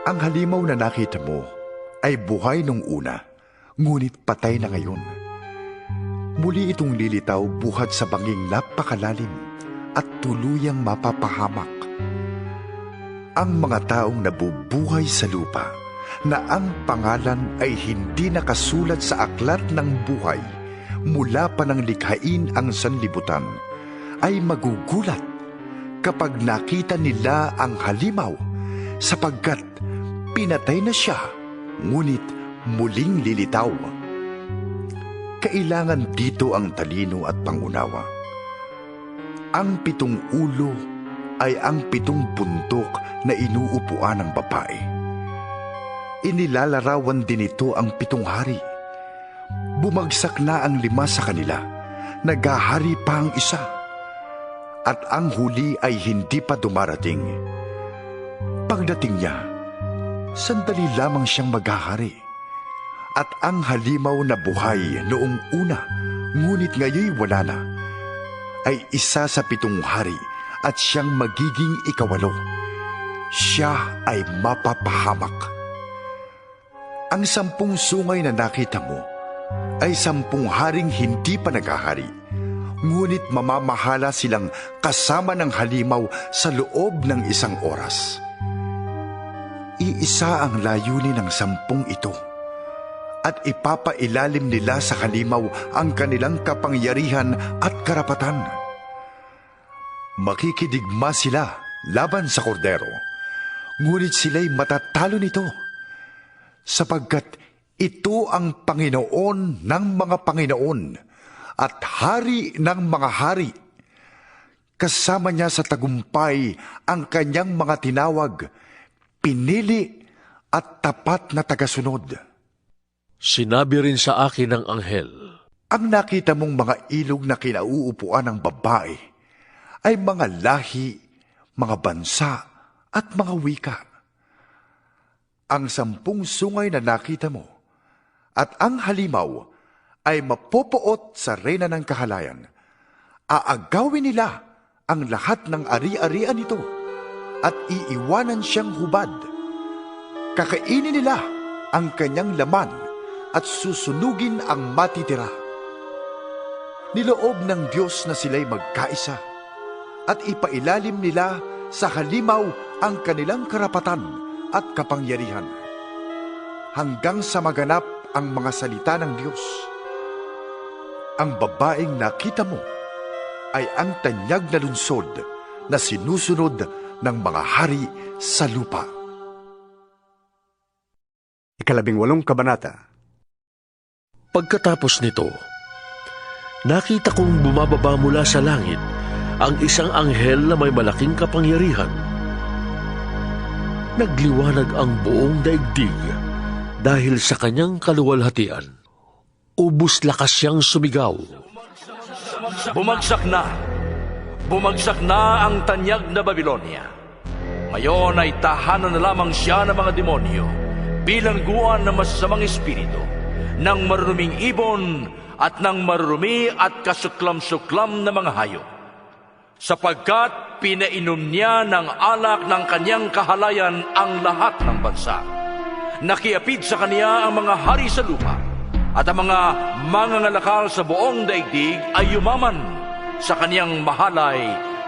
Ang halimaw na nakita mo ay buhay nung una, ngunit patay na ngayon. Muli itong lilitaw buhat sa banging napakalalim at tuluyang mapapahamak. Ang mga taong nabubuhay sa lupa na ang pangalan ay hindi nakasulat sa aklat ng buhay mula pa nang likhain ang sanlibutan ay magugulat kapag nakita nila ang halimaw sapagkat pinatay na siya, ngunit muling lilitaw. Kailangan dito ang talino at pangunawa. Ang 7 ulo ay ang 7 bundok na inuupuan ng babae. Inilalarawan din ito ang 7 hari. Bumagsak na ang 5 sa kanila, naghahari pa ang isa, at ang huli ay hindi pa dumarating. Pagdating niya, sandali lamang siyang maghahari. At ang halimaw na buhay noong una, ngunit ngayon wala na, ay isa sa 7 hari at siyang magiging ika-8. Siya ay mapapahamak. Ang 10 sungay na nakita mo ay 10 haring hindi pa naghahari, ngunit mamamahala silang kasama ng halimaw sa loob ng 1 oras. Iisa ang layunin ng 10 ito, at ipapailalim nila sa halimaw ang kanilang kapangyarihan at karapatan. Makikidigma sila laban sa kordero, ngunit sila'y matatalo nito, sapagkat ito ang Panginoon ng mga Panginoon at Hari ng mga hari. Kasama niya sa tagumpay ang kanyang mga tinawag, pinili at tapat na tagasunod. Sinabi rin sa akin ng anghel, ang nakita mong mga ilog na kinauupuan ng babae ay mga lahi, mga bansa at mga wika. Ang 10 sungay na nakita mo at ang halimaw ay mapopoot sa reyna ng kahalayan. Aagawin nila ang lahat ng ari-arian nito at iiwanan siyang hubad. Kakainin nila ang kanyang laman at susunugin ang matitira. Niloob ng Diyos na sila'y magkaisa at ipailalim nila sa halimaw ang kanilang karapatan at kapangyarihan, hanggang sa maganap ang mga salita ng Diyos. Ang babaeng nakita mo ay ang tanyag na lungsod na sinusunod ng mga hari sa lupa. 18 kabanata. Pagkatapos nito, nakita kong bumababa mula sa langit ang isang anghel na may malaking kapangyarihan. Nagliwanag ang buong daigdig dahil sa kanyang kaluwalhatian. Ubus lakas siyang sumigaw. Bumagsak na! Bumagsak na ang tanyag na Babilonia. Ngayon ay tahanan na lamang siya ng mga demonyo, bilangguan ng masasamang espiritu, ng maruruming ibon at ng marurumi at kasuklam-suklam na mga hayop. Sapagkat pinainom niya ng alak ng kanyang kahalayan ang lahat ng bansa. Nakiapid sa kaniya ang mga hari sa lupa, at ang mga mangangalakal sa buong daigdig ay yumaman sa kaniyang mahalay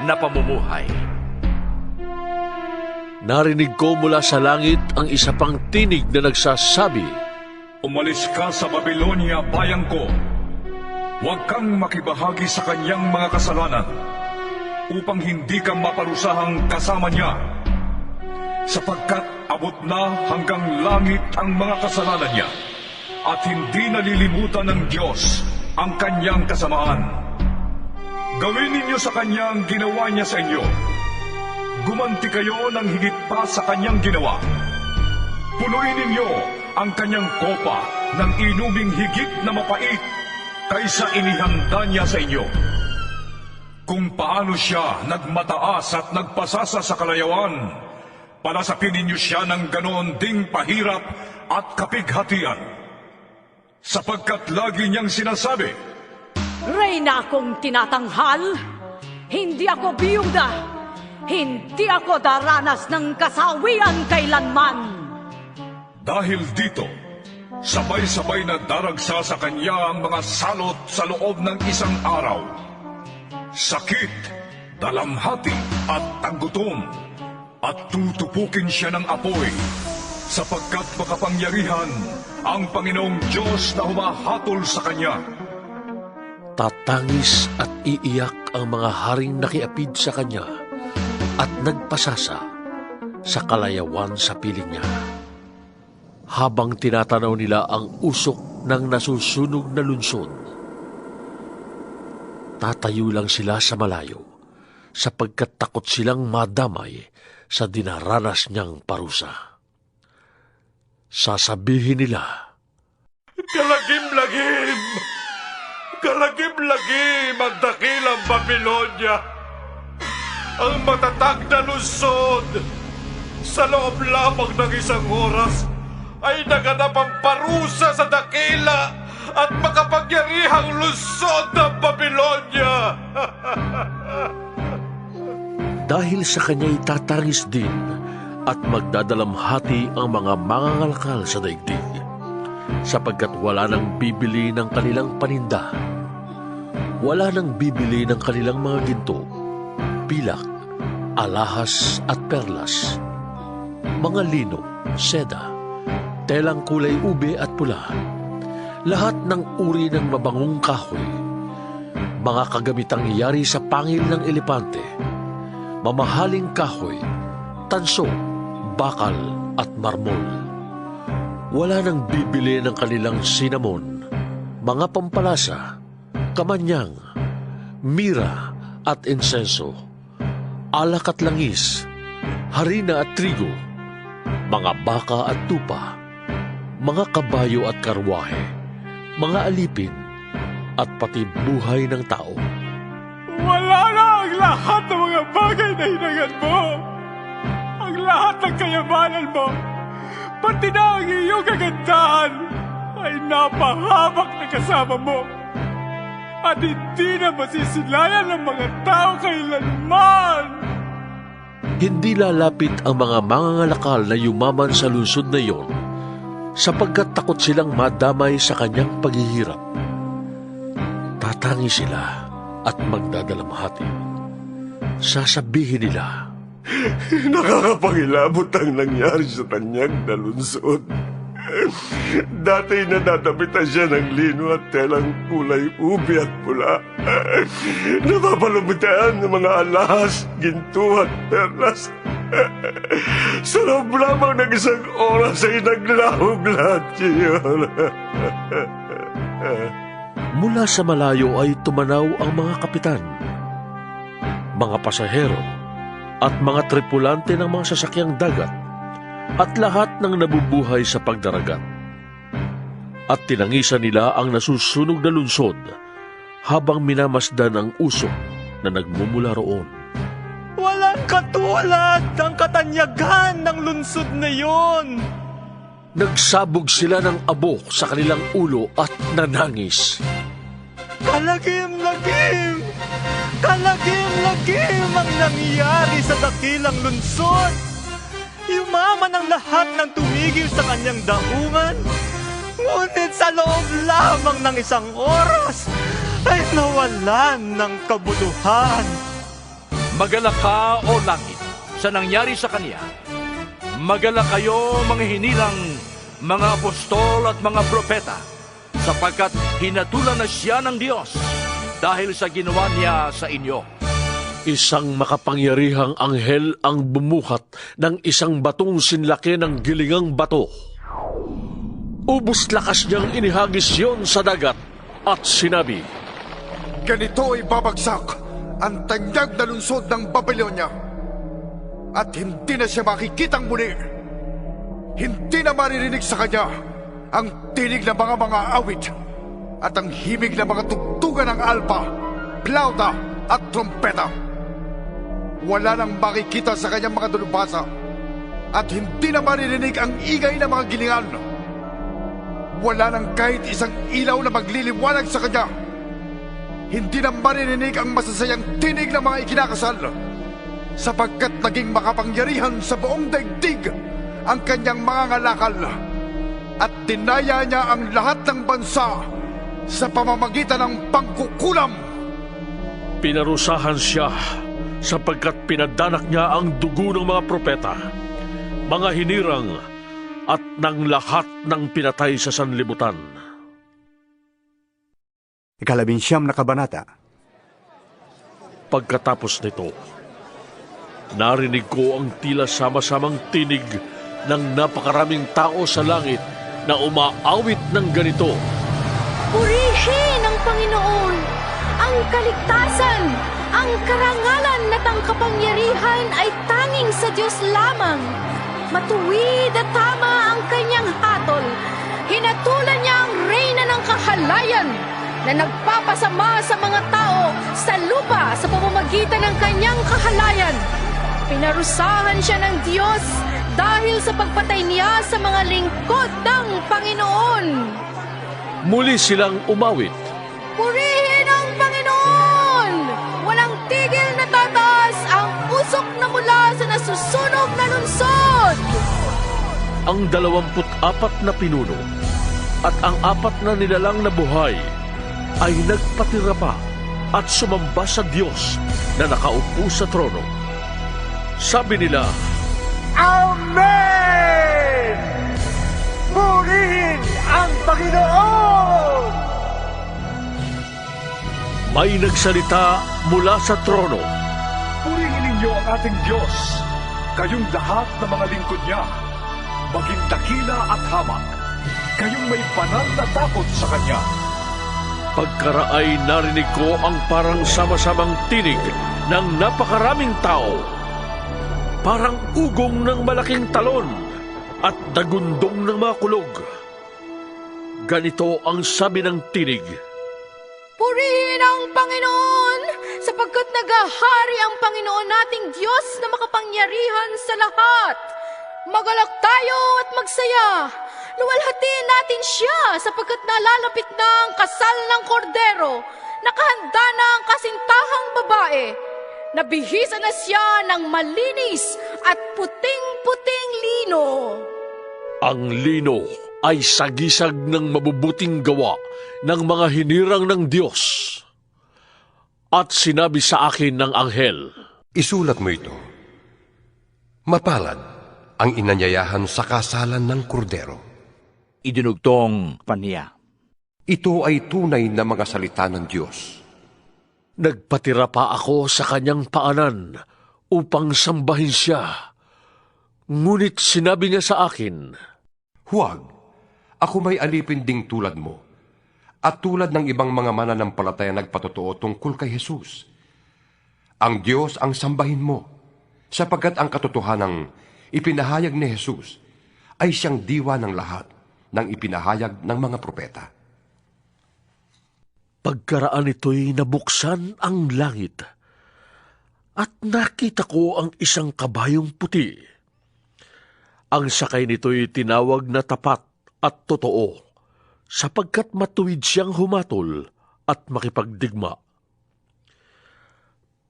na pamumuhay. Narinig ko mula sa langit ang isa pang tinig na nagsasabi, Umalis ka sa Babilonia, bayang ko. Huwag kang makibahagi sa kanyang mga kasalanan, upang hindi ka maparusahang kasama niya. Sapagkat abot na hanggang langit ang mga kasalanan niya, at hindi nalilimutan ng Diyos ang kanyang kasamaan. Gawin ninyo sa kanyang ginawa niya sa inyo. Gumanti kayo ng higit pa sa kanyang ginawa. Punuin ninyo ang kanyang kopa ng inuming higit na mapait kaysa inihanda niya sa inyo. Kung paano siya nagmataas at nagpasasa sa kalayawan, palasapin ninyo siya ng ganoon ding pahirap at kapighatian. Sapagkat lagi niyang sinasabi, Reyna akong tinatanghal, hindi ako biyuda, hindi ako daranas ng kasawian kailanman. Dahil dito, sabay-sabay na daragsa sa kanya ang mga salot sa loob ng isang araw. Sakit, dalamhati at tagutom, at tutupukin siya ng apoy, sapagkat makapangyarihan ang Panginoong Diyos na humahatol sa kanya. Tatangis at iiyak ang mga haring nakiapid sa kanya at nagpasasa sa kalayawan sa piling niya. Habang tinatanaw nila ang usok ng nasusunog na lunsod, tatayo lang sila sa malayo sapagkat takot silang madamay sa dinaranas niyang parusa. Sasabihin nila, Kalagim-lagim! Kalagim-lagim ang dakilang Babilonia! Ang matatag na lungsod! Sa loob lamang ng isang oras ay naganap ang parusa sa dakila at makapangyarihang lungsod ng Babilonia! Dahil sa kanya'y tatangis din at magdadalamhati ang mga mangangalakal sa daigdig, sapagkat wala nang bibili ng kanilang paninda. Wala nang bibili ng kanilang mga ginto, pilak, alahas at perlas, mga lino, seda, telang kulay ube at pula, lahat ng uri ng mabangong kahoy, mga kagamitang iyari sa pangil ng elepante, mamahaling kahoy, tanso, bakal at marmol. Wala nang bibili ng kanilang sinamon, mga pampalasa, kamanyang, mira at insenso, alak at langis, harina at trigo, mga baka at tupa, mga kabayo at karwahe, mga alipin, at pati buhay ng tao. Wala na ang lahat ng mga bagay na hinangad mo. Ang lahat ng kayamanan mo, pati na ang iyong kagandahan, ay napahamak na kasama mo. At hindi na masisilayan ng mga tao kailanman. Hindi lalapit ang mga mangangalakal na yumaman sa lungsod na iyon, sapagkat takot silang madamay sa kanyang paghihirap. Tatangi sila at magdadalamhati. Sasabihin nila, Nakakapangilabot ang nangyari sa kanyang nalunsod. Dati nadadabitan siya ng lino at telang kulay ubi at pula. Napapalubitaan ng mga alahas, ginto at perlas. Sa loob lamang ng isang oras ay naglahog lahat yun. Mula sa malayo ay tumanaw ang mga kapitan, mga pasahero, at mga tripulante ng mga sasakyang dagat, at lahat ng nabubuhay sa pagdaragat. At tinangisan nila ang nasusunog na lunsod habang minamasdan ang usok na nagmumula roon. Walang katulad ng katanyagan ng lunsod na yon. Nagsabog sila ng abo sa kanilang ulo at nanangis. Kalagim-lagim! Kalagim-lagim ang nangyari sa dakilang lunsod. Yumaman ang lahat ng tumigil sa kanyang daungan. Ngunit sa loob lamang ng isang oras ay nawalan ng kabuluhan. Magalak ka, o langit, sa nangyari sa kanya. Magalak kayo, mga hinilang, mga apostol at mga propeta, sapagkat hinatulan na siya ng Diyos dahil sa ginawa niya sa inyo. Isang makapangyarihang anghel ang bumuhat ng isang batong sinlaki ng gilingang bato. Ubus lakas niyang inihagis yon sa dagat at sinabi, Ganito ay babagsak ang tanyag na lungsod ng Babylonia at hindi na siya makikitang muli. Hindi na maririnig sa kanya ang tinig ng mga awit at ang himig ng mga tugtugan ng alpa, plauta at trompeta. Wala nang makikita sa kanyang mga dalubhasa at hindi na maririnig ang ingay ng mga gilingan. Wala nang kahit isang ilaw na magliliwanag sa kanya. Hindi na maririnig ang masasayang tinig ng mga ikinakasal, sapagkat naging makapangyarihan sa buong daigdig ang kanyang mga ngalakal at dinaya niya ang lahat ng bansa sa pamamagitan ng pangkukulam. Pinarusahan siya sapagkat pinadanak niya ang dugo ng mga propeta, mga hinirang at ng lahat ng pinatay sa sanlibutan. 19 na kabanata. Pagkatapos nito, narinig ko ang tila sama-samang tinig ng napakaraming tao sa langit na umaawit ng ganito. Purihin ang Panginoon, ang kaligtasan, ang karangalan at ang kapangyarihan ay tanging sa Diyos lamang. Matuwid at tama ang kanyang hatol. Hinatulan niya ang reyna ng kahalayan na nagpapasama sa mga tao sa lupa sa pamamagitan ng kanyang kahalayan. Pinarusahan siya ng Diyos dahil sa pagpatay niya sa mga lingkod ng Panginoon. Muli silang umawit. Purihin ang Panginoon! Walang tigil na tataas ang usok na mula sa nasusunog na lunsod! Ang 24 na pinuno at ang 4 na nilalang na buhay ay nagpatira pa at sumamba sa Diyos na nakaupo sa trono. Sabi nila, Amen! Purihin ang Panginoon! May nagsalita mula sa trono. Purihin ninyo ang ating Diyos, kayong lahat ng mga lingkod niya, maging dakila at hamak, kayong may banal na takot sa Kanya. Pagkaraay narinig ko ang parang sama-samang tinig ng napakaraming tao. Parang ugong ng malaking talon at dagundong ng mga kulog. Ganito ang sabi ng tinig. Purihin ang Panginoon, sapagkat nagahari ang Panginoon nating Diyos na makapangyarihan sa lahat. Magalak tayo at magsaya. Luwalhatiin natin siya sapagkat nalalapit na ang kasal ng kordero. Nakahanda na ang kasintahang babae. Nabihisa na siya ng malinis at puting-puting lino. Ang lino ay sagisag ng mabubuting gawa ng mga hinirang ng Diyos. At sinabi sa akin ng anghel, Isulat mo ito. Mapalad ang inanyayahan sa kasalan ng kordero. Idinugtong pa niya. Ito ay tunay na mga salita ng Diyos. Nagpatira pa ako sa kanyang paanan upang sambahin siya. Ngunit sinabi niya sa akin, Huwag, ako may alipin ding tulad mo, at tulad ng ibang mga mananampalataya nagpatotoo tungkol kay Jesus. Ang Diyos ang sambahin mo, sapagkat ang katotohanang ipinahayag ni Jesus ay siyang diwa ng lahat ng ipinahayag ng mga propeta. Pagkaraan nito'y nabuksan ang langit, at nakita ko ang isang kabayong puti. Ang sakay nito'y tinawag na tapat at totoo, sapagkat matuwid siyang humatol at makipagdigma.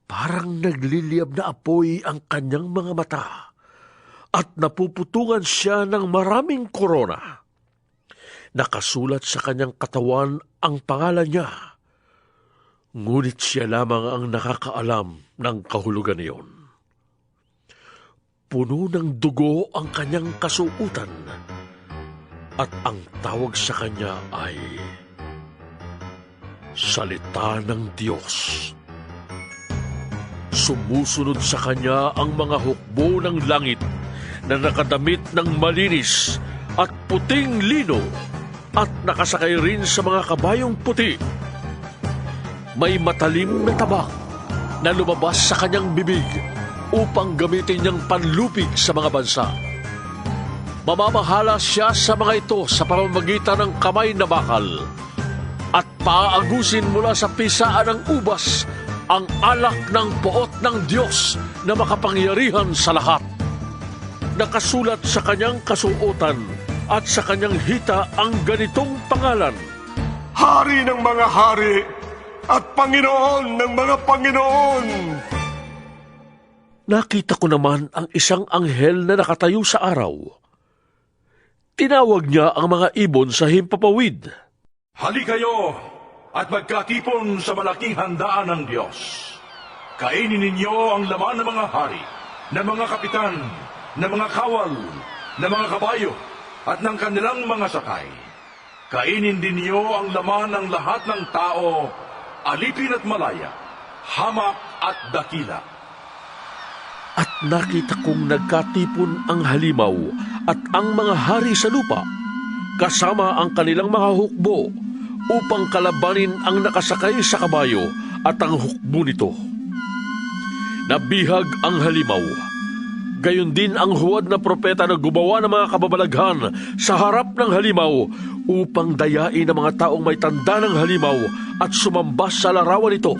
Parang nagliliyab na apoy ang kanyang mga mata, at napuputungan siya ng maraming korona. Nakasulat sa kanyang katawan ang pangalan niya, ngunit siya lamang ang nakakaalam ng kahulugan niyon. Puno ng dugo ang kanyang kasuutan, at ang tawag sa kanya ay Salita ng Diyos. Sumusunod sa kanya ang mga hukbo ng langit na nakadamit ng malinis at puting lino, at nakasakay rin sa mga kabayong puti. May matalim na tabak na lumabas sa kanyang bibig upang gamitin niyang panlupig sa mga bansa. Mamamahala siya sa mga ito sa pamamagitan ng kamay na bakal, at paaagusin mula sa pisaan ng ubas ang alak ng poot ng Diyos na makapangyarihan sa lahat. Nakasulat sa kanyang kasuotan at sa kanyang hita ang ganitong pangalan: Hari ng mga hari at Panginoon ng mga Panginoon. Nakita ko naman ang isang anghel na nakatayo sa araw. Tinawag niya ang mga ibon sa himpapawid. Halika kayo at magkatipon sa malaking handaan ng Diyos. Kainin ninyo ang laman ng mga hari, ng mga kapitan, ng mga kawal, ng mga kabayo, at ng kanilang mga sakay. Kainin din niyo ang laman ng lahat ng tao, alipin at malaya, hamak at dakila. At nakita kong nagkatipon ang halimaw at ang mga hari sa lupa, kasama ang kanilang mga hukbo, upang kalabanin ang nakasakay sa kabayo at ang hukbo nito. Nabihag ang halimaw. Gayon din ang huwad na propeta na gumawa ng mga kababalaghan sa harap ng halimaw upang dayain ang mga taong may tanda ng halimaw at sumamba sa larawan nito.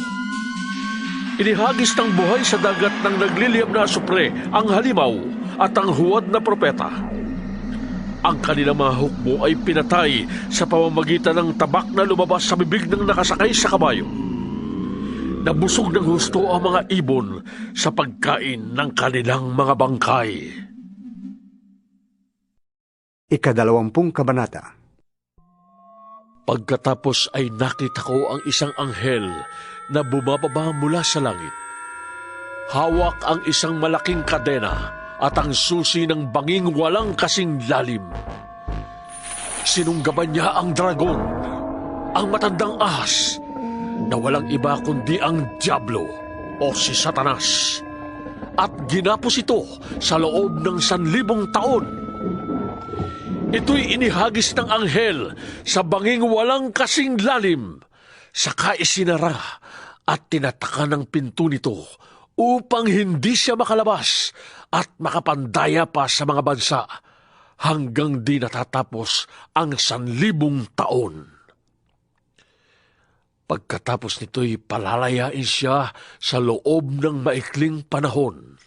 Inihagis ng buhay sa dagat ng nagliliyab na asupre ang halimaw at ang huwad na propeta. Ang kanilang mga hukbo ay pinatay sa pamamagitan ng tabak na lumabas sa bibig ng nakasakay sa kabayo. Nabusog ng husto ang mga ibon sa pagkain ng kanilang mga bangkay. 20 kabanata. Pagkatapos ay nakita ko ang isang anghel na bumababa mula sa langit. Hawak ang isang malaking kadena at ang susi ng banging walang kasing lalim. Sinunggaban niya ang dragon, ang matandang ahas, na walang iba kundi ang Diablo o si Satanas, at ginapos ito sa loob ng 1,000 taon. Ito'y inihagis ng anghel sa banging walang kasing lalim, saka isinara at tinataka ng pinto nito upang hindi siya makalabas at makapandaya pa sa mga bansa hanggang di natatapos ang 1,000 taon. Pagkatapos nito'y palalayain siya sa loob ng maikling panahon.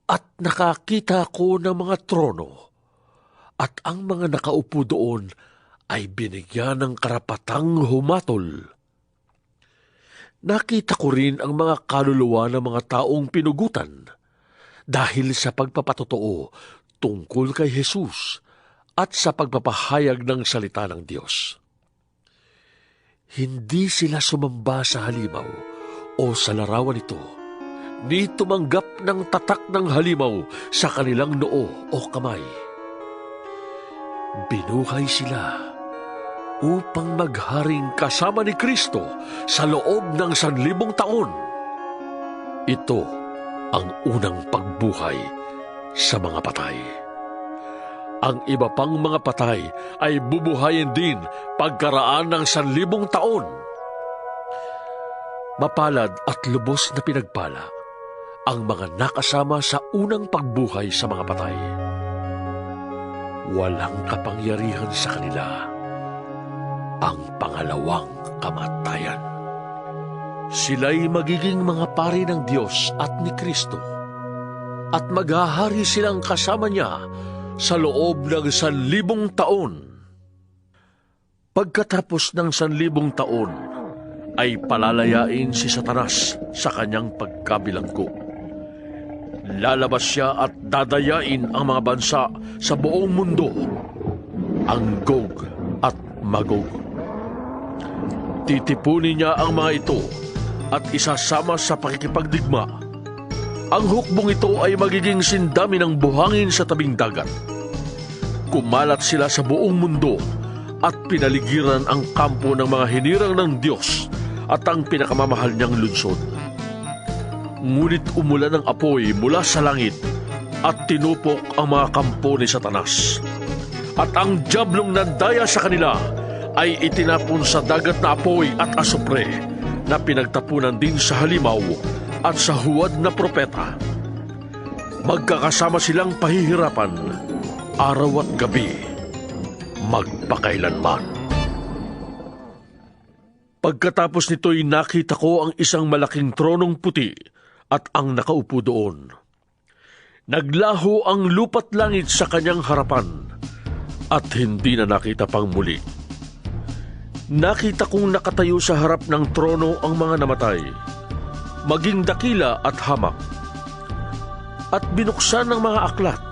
At nakakita ko ng mga trono, at ang mga nakaupo doon ay binigyan ng karapatang humatol. Nakita ko rin ang mga kaluluwa ng mga taong pinugutan dahil sa pagpapatotoo tungkol kay Jesus at sa pagpapahayag ng salita ng Diyos. Hindi sila sumamba sa halimaw o sa larawan nito ni tumanggap ng tatak ng halimaw sa kanilang noo o kamay. Binuhay sila upang magharing kasama ni Kristo sa loob ng 1,000 taon. Ito ang unang pagbuhay sa mga patay. Ang iba pang mga patay ay bubuhayin din pagkaraan ng 1,000 taon. Mapalad at lubos na pinagpala ang mga nakasama sa unang pagbuhay sa mga patay. Walang kapangyarihan sa kanila ang pangalawang kamatayan. Sila'y magiging mga pari ng Diyos at ni Kristo, at maghahari silang kasama niya sa loob ng 1,000 taon. Pagkatapos ng 1,000 taon, ay palalayain si Satanas sa kanyang pagkabilanggo. Lalabas siya at dadayain ang mga bansa sa buong mundo, ang Gog at Magog. Titipunin niya ang mga ito at isasama sa pakikipagdigma. Ang hukbong ito ay magiging sindami ng buhangin sa tabing dagat. Kumalat sila sa buong mundo at pinaligiran ang kampo ng mga hinirang ng Diyos at ang pinakamamahal niyang lungsod. Ngunit umulan ng apoy mula sa langit at tinupok ang mga kampo ni Satanas. At ang diablong nandaya sa kanila ay itinapon sa dagat na apoy at asupre na pinagtapunan din sa halimaw at sa huwad na propeta. Magkakasama silang pahihirapan araw at gabi, magpakailanman. Pagkatapos nito'y nakita ko ang isang malaking tronong puti at ang nakaupo doon. Naglaho ang lupa't langit sa kanyang harapan at hindi na nakita pang muli. Nakita kong nakatayo sa harap ng trono ang mga namatay, maging dakila at hamak, at binuksan ng mga aklat.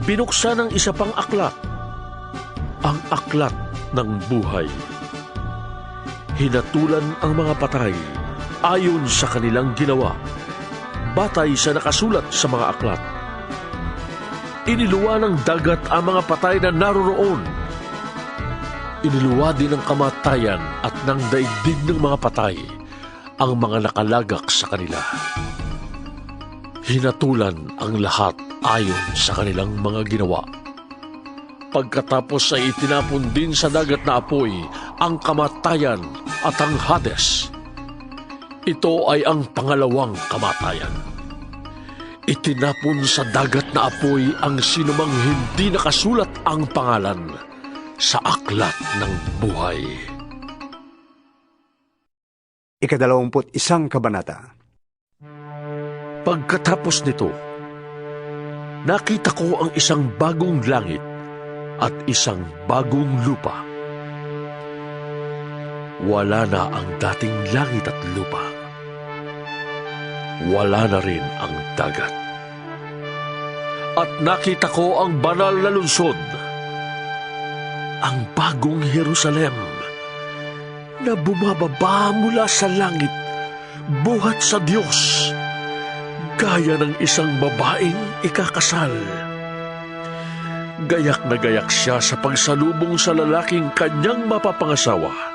Binuksan ng isa pang aklat, ang aklat ng buhay. Hinatulan ang mga patay ayon sa kanilang ginawa, batay sa nakasulat sa mga aklat. Iniluwa ng dagat ang mga patay na naroroon. Iniluwa din ng kamatayan at ng daigdig ng mga patay ang mga nakalagak sa kanila. Hinatulan ang lahat ayon sa kanilang mga ginawa. Pagkatapos ay itinapon din sa dagat na apoy ang kamatayan at ang Hades. Ito ay ang pangalawang kamatayan. Itinapon sa dagat na apoy ang sinumang hindi nakasulat ang pangalan sa aklat ng buhay. 21 kabanata. Pagkatapos nito, nakita ko ang isang bagong langit at isang bagong lupa. Wala na ang dating langit at lupa. Wala na rin ang dagat. At nakita ko ang banal na lungsod, ang bagong Jerusalem, na bumababa mula sa langit, buhat sa Diyos, gaya ng isang babaeng ikakasal. Gayak na gayak siya sa pagsalubong sa lalaking kanyang mapapangasawa.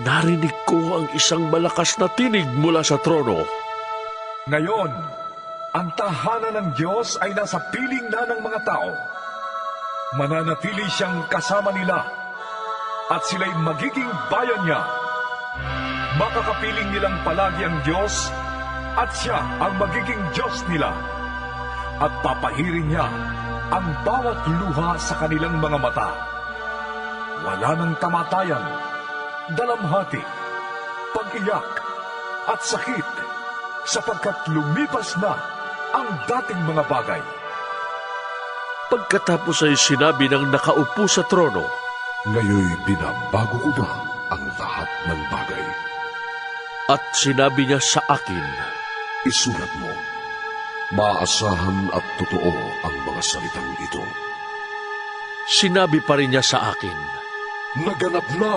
Narinig ko ang isang malakas na tinig mula sa trono. Ngayon, ang tahanan ng Diyos ay nasa piling na ng mga tao. Mananatili siyang kasama nila at sila'y magiging bayan niya. Makakapiling nilang palagi ang Diyos at siya ang magiging Diyos nila. At papahirin niya ang bawat luha sa kanilang mga mata. Wala nang kamatayan, dalamhati, pag-iyak at sakit, sapagkat lumipas na ang dating mga bagay. Pagkatapos ay sinabi ng nakaupo sa trono, "Ngayoy binabago ko na ang lahat ng bagay." At sinabi niya sa akin, "Isulat mo, maaasahan at totoo ang mga salitang ito." Sinabi pa rin niya sa akin, "Naganap na!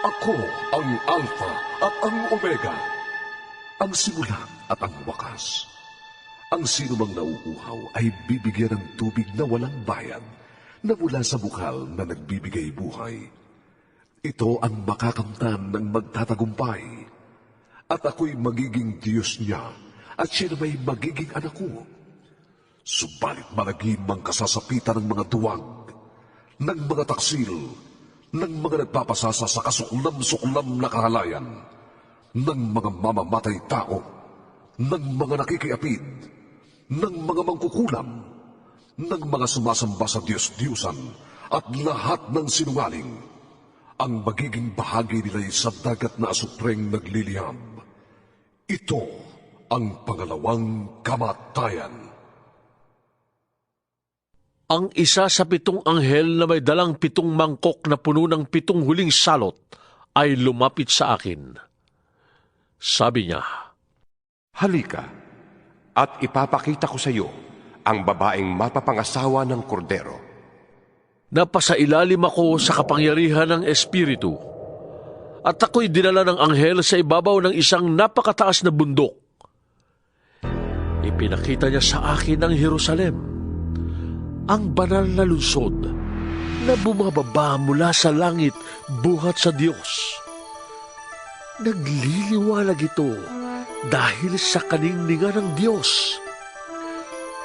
Ako ang Alpha at ang Omega, ang simula at ang wakas. Ang sinumang nauuhaw ay bibigyan ng tubig na walang bayad na mula sa bukal na nagbibigay buhay. Ito ang makakamtan ng magtatagumpay. At ako'y magiging Diyos niya at siya may magiging anak ko. Subalit malagim ang kasasapitan ng mga duwag, ng mga taksil, ng mga nagpapasasa sa kasuklam-suklam na kahalayan, ng mga mamamatay tao, ng mga nakikiapid, ng mga mangkukulam, ng mga sumasamba sa Diyos-Diyusan, at lahat ng sinungaling. Ang magiging bahagi nila'y sa dagat na asupreng nagliliham. Ito ang pangalawang kamatayan. Ang isa sa 7 anghel na may dalang 7 mangkok na puno ng 7 huling salot ay lumapit sa akin. Sabi niya, "Halika, at ipapakita ko sa iyo ang babaeng mapapangasawa ng kordero." Napasailalim ako sa kapangyarihan ng Espiritu, at ako'y dinala ng anghel sa ibabaw ng isang napakataas na bundok. Ipinakita niya sa akin ang Jerusalem, ang banal na lungsod na bumababa mula sa langit buhat sa Diyos. Nagliliwanag ito dahil sa kaningningan ng Diyos.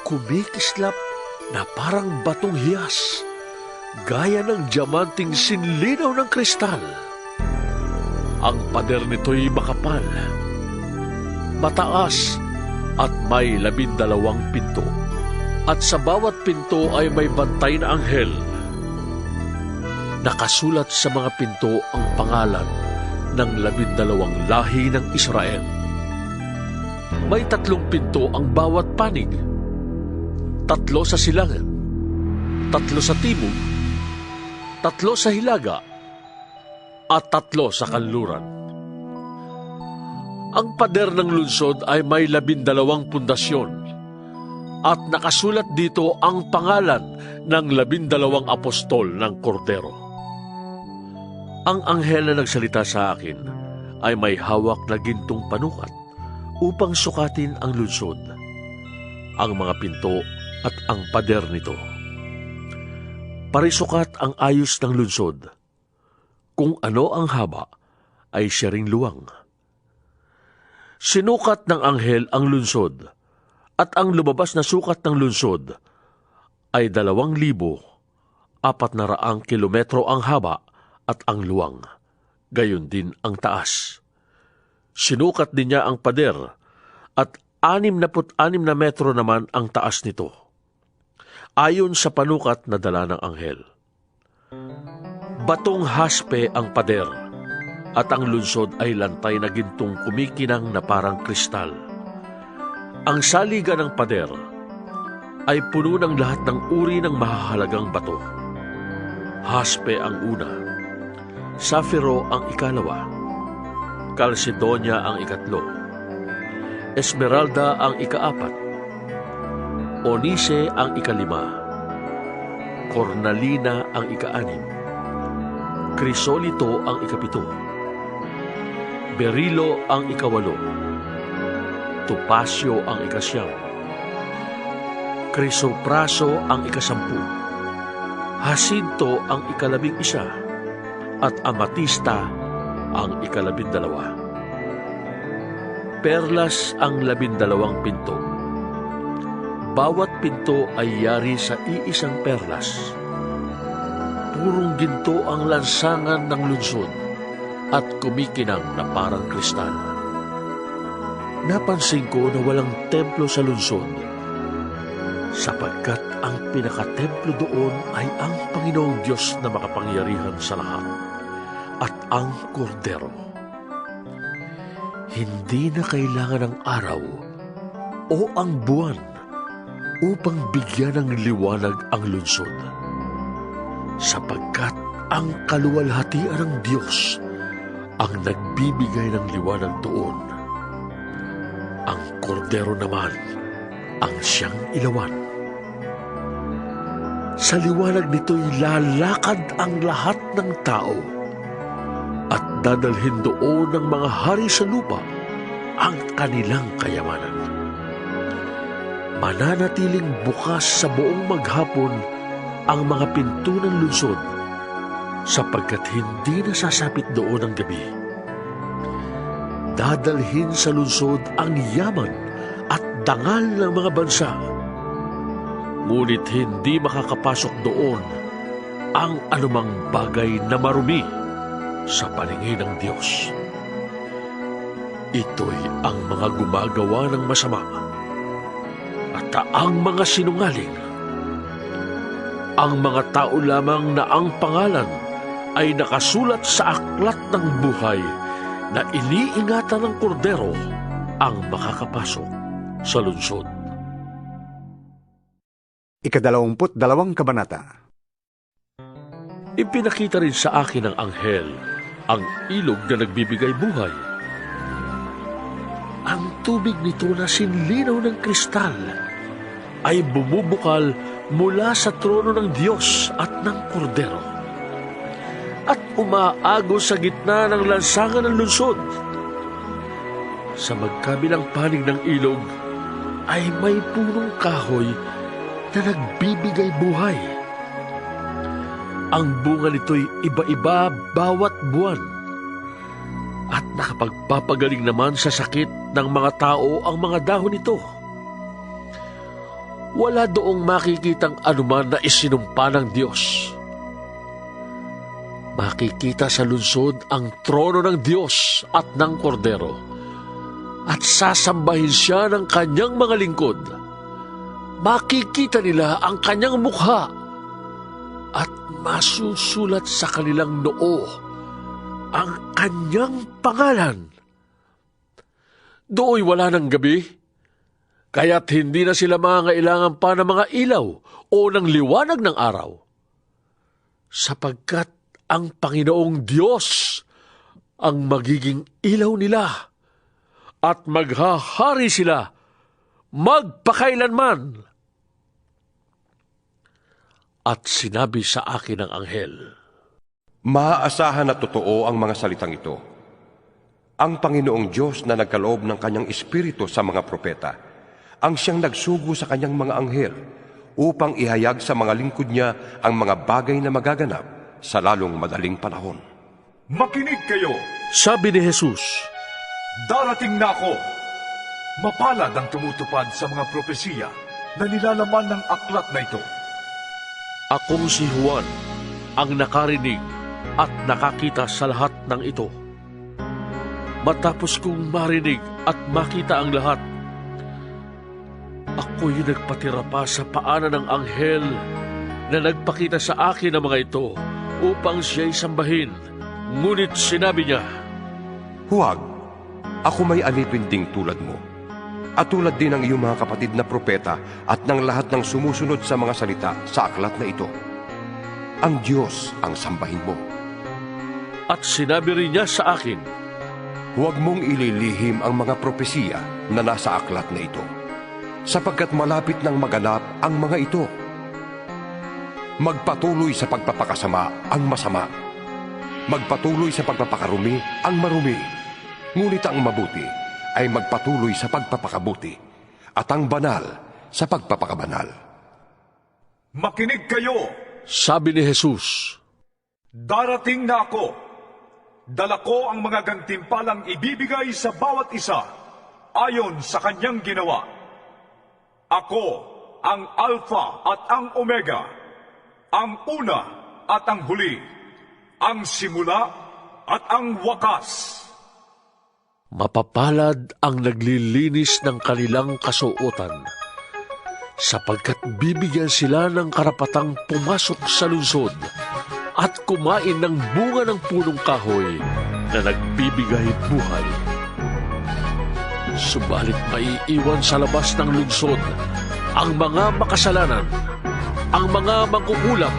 Kumikislap na parang batong hiyas, gaya ng diamanting sinlinaw ng kristal. Ang pader nito'y makapal, mataas at may 12 pinto. At sa bawat pinto ay may bantay na anghel. Nakasulat sa mga pinto ang pangalan ng 12 lahi ng Israel. May 3 pinto ang bawat panig. 3 sa silangan, 3 sa timog, 3 sa hilaga, at 3 sa kanluran. Ang pader ng lungsod ay may 12 pundasyon, at nakasulat dito ang pangalan ng 12 apostol ng Kordero. Ang anghel na nagsalita sa akin ay may hawak na gintong panukat upang sukatin ang lungsod, ang mga pinto at ang pader nito. Parisukat ang ayos ng lungsod. Kung ano ang haba, ay siya ring luwang. Sinukat ng anghel ang lungsod, at ang lumabas na sukat ng lungsod ay 2,400 kilometro ang haba at ang luwang, gayon din ang taas. Sinukat din niya ang pader, at 66 na metro naman ang taas nito, ayon sa panukat na dala ng anghel. Batong haspe ang pader, at ang lungsod ay lantay na gintong kumikinang na parang kristal. Ang saligan ng pader ay puno ng lahat ng uri ng mahahalagang bato. Haspe ang una, safiro ang ikalawa, kalsedonia ang ikatlo, esmeralda ang ikaapat, onise ang ikalima, cornalina ang ikaanim, krisolito ang ikapito, berilo ang ikawalo, topasyo ang ikasyam, krisopraso ang ikasampu, hasinto ang ika-11, at amatista ang ika-12. Perlas ang 12 pinto. Bawat pinto ay yari sa iisang perlas. Purong ginto ang lansangan ng lungsod at kumikinang na parang kristal. Napansin ko na walang templo sa lungsod, sapagkat ang pinakatemplo doon ay ang Panginoong Diyos na makapangyarihan sa lahat at ang Kordero. Hindi na kailangan ng araw o ang buwan upang bigyan ng liwanag ang lungsod, sapagkat ang kaluwalhatian ng Diyos ang nagbibigay ng liwanag doon. Ang Kordero naman ang siyang ilawan. Sa liwanag nito'y lalakad ang lahat ng tao, at dadalhin doon ng mga hari sa lupa ang kanilang kayamanan. Mananatiling bukas sa buong maghapon ang mga pinto ng lungsod sapagkat hindi nasasapit doon ang gabi. Dadalhin sa lungsod ang yaman at dangal ng mga bansa, ngunit hindi makakapasok doon ang anumang bagay na marumi sa paningin ng Diyos. Ito'y ang mga gumagawa ng masama at ang mga sinungaling, ang mga tao lamang na ang pangalan ay nakasulat sa aklat ng buhay na iniingatan ng kordero ang makakapasok sa lungsod. 22 kabanata. Ipinakita rin sa akin ng anghel ang ilog na nagbibigay buhay. Ang tubig nito na sinlinaw ng kristal ay bumubukal mula sa trono ng Diyos at ng kordero at umaagos sa gitna ng lansangan ng lungsod. Sa magkabilang panig ng ilog ay may punong kahoy na nagbibigay buhay. Ang bunga nito'y iba-iba bawat buwan at nakapagpapagaling naman sa sakit ng mga tao ang mga dahon nito. Wala doong makikitang anuman na isinumpa ng Diyos. Makikita sa lungsod ang trono ng Diyos at ng kordero at sasambahin siya ng kanyang mga lingkod. Makikita nila ang kanyang mukha at masusulat sa kanilang noo ang kanyang pangalan. Dooy wala ng gabi, kaya't hindi na sila mangangailangan pa ng mga ilaw o ng liwanag ng araw. Sapagkat ang Panginoong Diyos ang magiging ilaw nila at maghahari sila magpakailanman. At sinabi sa akin ng anghel, Maaasahan na totoo ang mga salitang ito. Ang Panginoong Diyos na nagkaloob ng kanyang espiritu sa mga propeta, ang siyang nagsugo sa kanyang mga anghel upang ihayag sa mga lingkod niya ang mga bagay na magaganap sa lalong madaling panahon. Makinig kayo! Sabi ni Jesus, Darating na ako! Mapalad ang tumutupad sa mga propesiya na nilalaman ng aklat na ito. Akong si Juan, ang nakarinig at nakakita sa lahat ng ito. Matapos kong marinig at makita ang lahat, ako'y nagpatira pa sa paanan ng anghel na nagpakita sa akin ng mga ito upang siya'y sambahin. Ngunit sinabi niya, Huwag, ako may alipin ding tulad mo, at tulad din ng iyong mga kapatid na propeta at ng lahat ng sumusunod sa mga salita sa aklat na ito. Ang Diyos ang sambahin mo. At sinabi rin niya sa akin, Huwag mong ililihim ang mga propesiya na nasa aklat na ito, sapagkat malapit nang maganap ang mga ito. Magpatuloy sa pagpapakasama ang masama. Magpatuloy sa pagpapakarumi ang marumi. Ngunit ang mabuti ay magpatuloy sa pagpapakabuti at ang banal sa pagpapakabanal. Makinig kayo! Sabi ni Jesus, Darating na ako. Dala ko ang mga gantimpalang ibibigay sa bawat isa ayon sa kanyang ginawa. Ako ang Alpha at ang Omega, ang una at ang huli, ang simula at ang wakas. Mapapalad ang naglilinis ng kanilang kasuotan, sapagkat bibigyan sila ng karapatang pumasok sa lungsod at kumain ng bunga ng punong kahoy na nagbibigay buhay. Subalit maiiwan sa labas ng lungsod ang mga makasalanan, ang mga mangkukulam,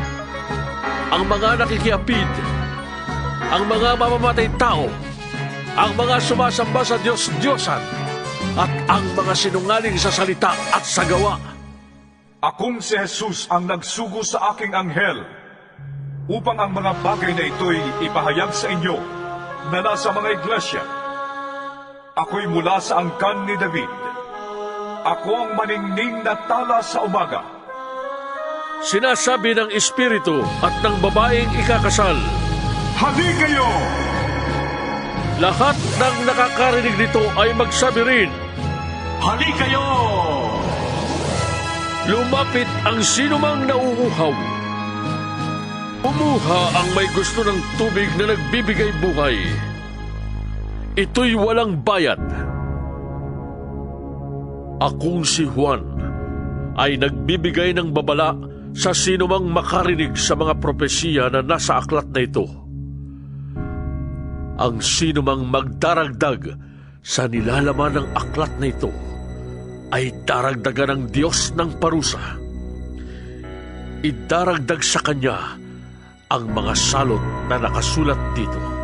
ang mga nakikiapid, ang mga mamamatay tao, ang mga sumasamba sa Diyos-Diyosan, at ang mga sinungaling sa salita at sa gawa. Akong si Jesus ang nagsugo sa aking anghel upang ang mga bagay na ito'y ipahayag sa inyo na nasa mga iglesia. Ako'y mula sa angkan ni David. Ako ang maningning na tala sa umaga. Sinasabi ng Espiritu at ng babaeng ikakasal, Hali kayo! Lahat ng nakakarinig nito ay magsabi rin, Hali kayo! Lumapit ang sinumang nauuhaw. Umuha ang may gusto ng tubig na nagbibigay buhay. Ito'y walang bayad. Akong si Juan ay nagbibigay ng babala sa sinumang makarinig sa mga propesiya na nasa aklat na ito. Ang sinumang magdaragdag sa nilalaman ng aklat na ito ay daragdagan ng Diyos ng parusa. Idaragdag sa Kanya ang mga salot na nakasulat dito.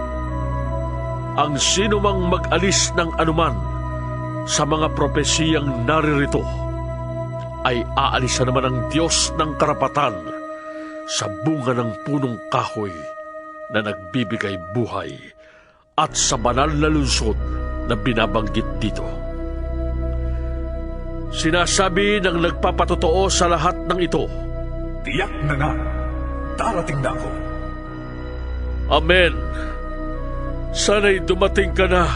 Ang sinumang mag-alis ng anuman sa mga propesiyang naririto ay aalisan naman ng Diyos ng karapatan sa bunga ng punong kahoy na nagbibigay buhay at sa banal na lungsod na binabanggit dito. Sinasabi ng nagpapatotoo sa lahat ng ito, Tiyak na nga, darating na ako. Amen. Sana'y dumating ka na,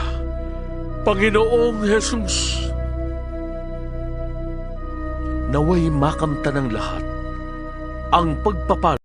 Panginoong Jesus. Naway makamta ng lahat ang pagpapala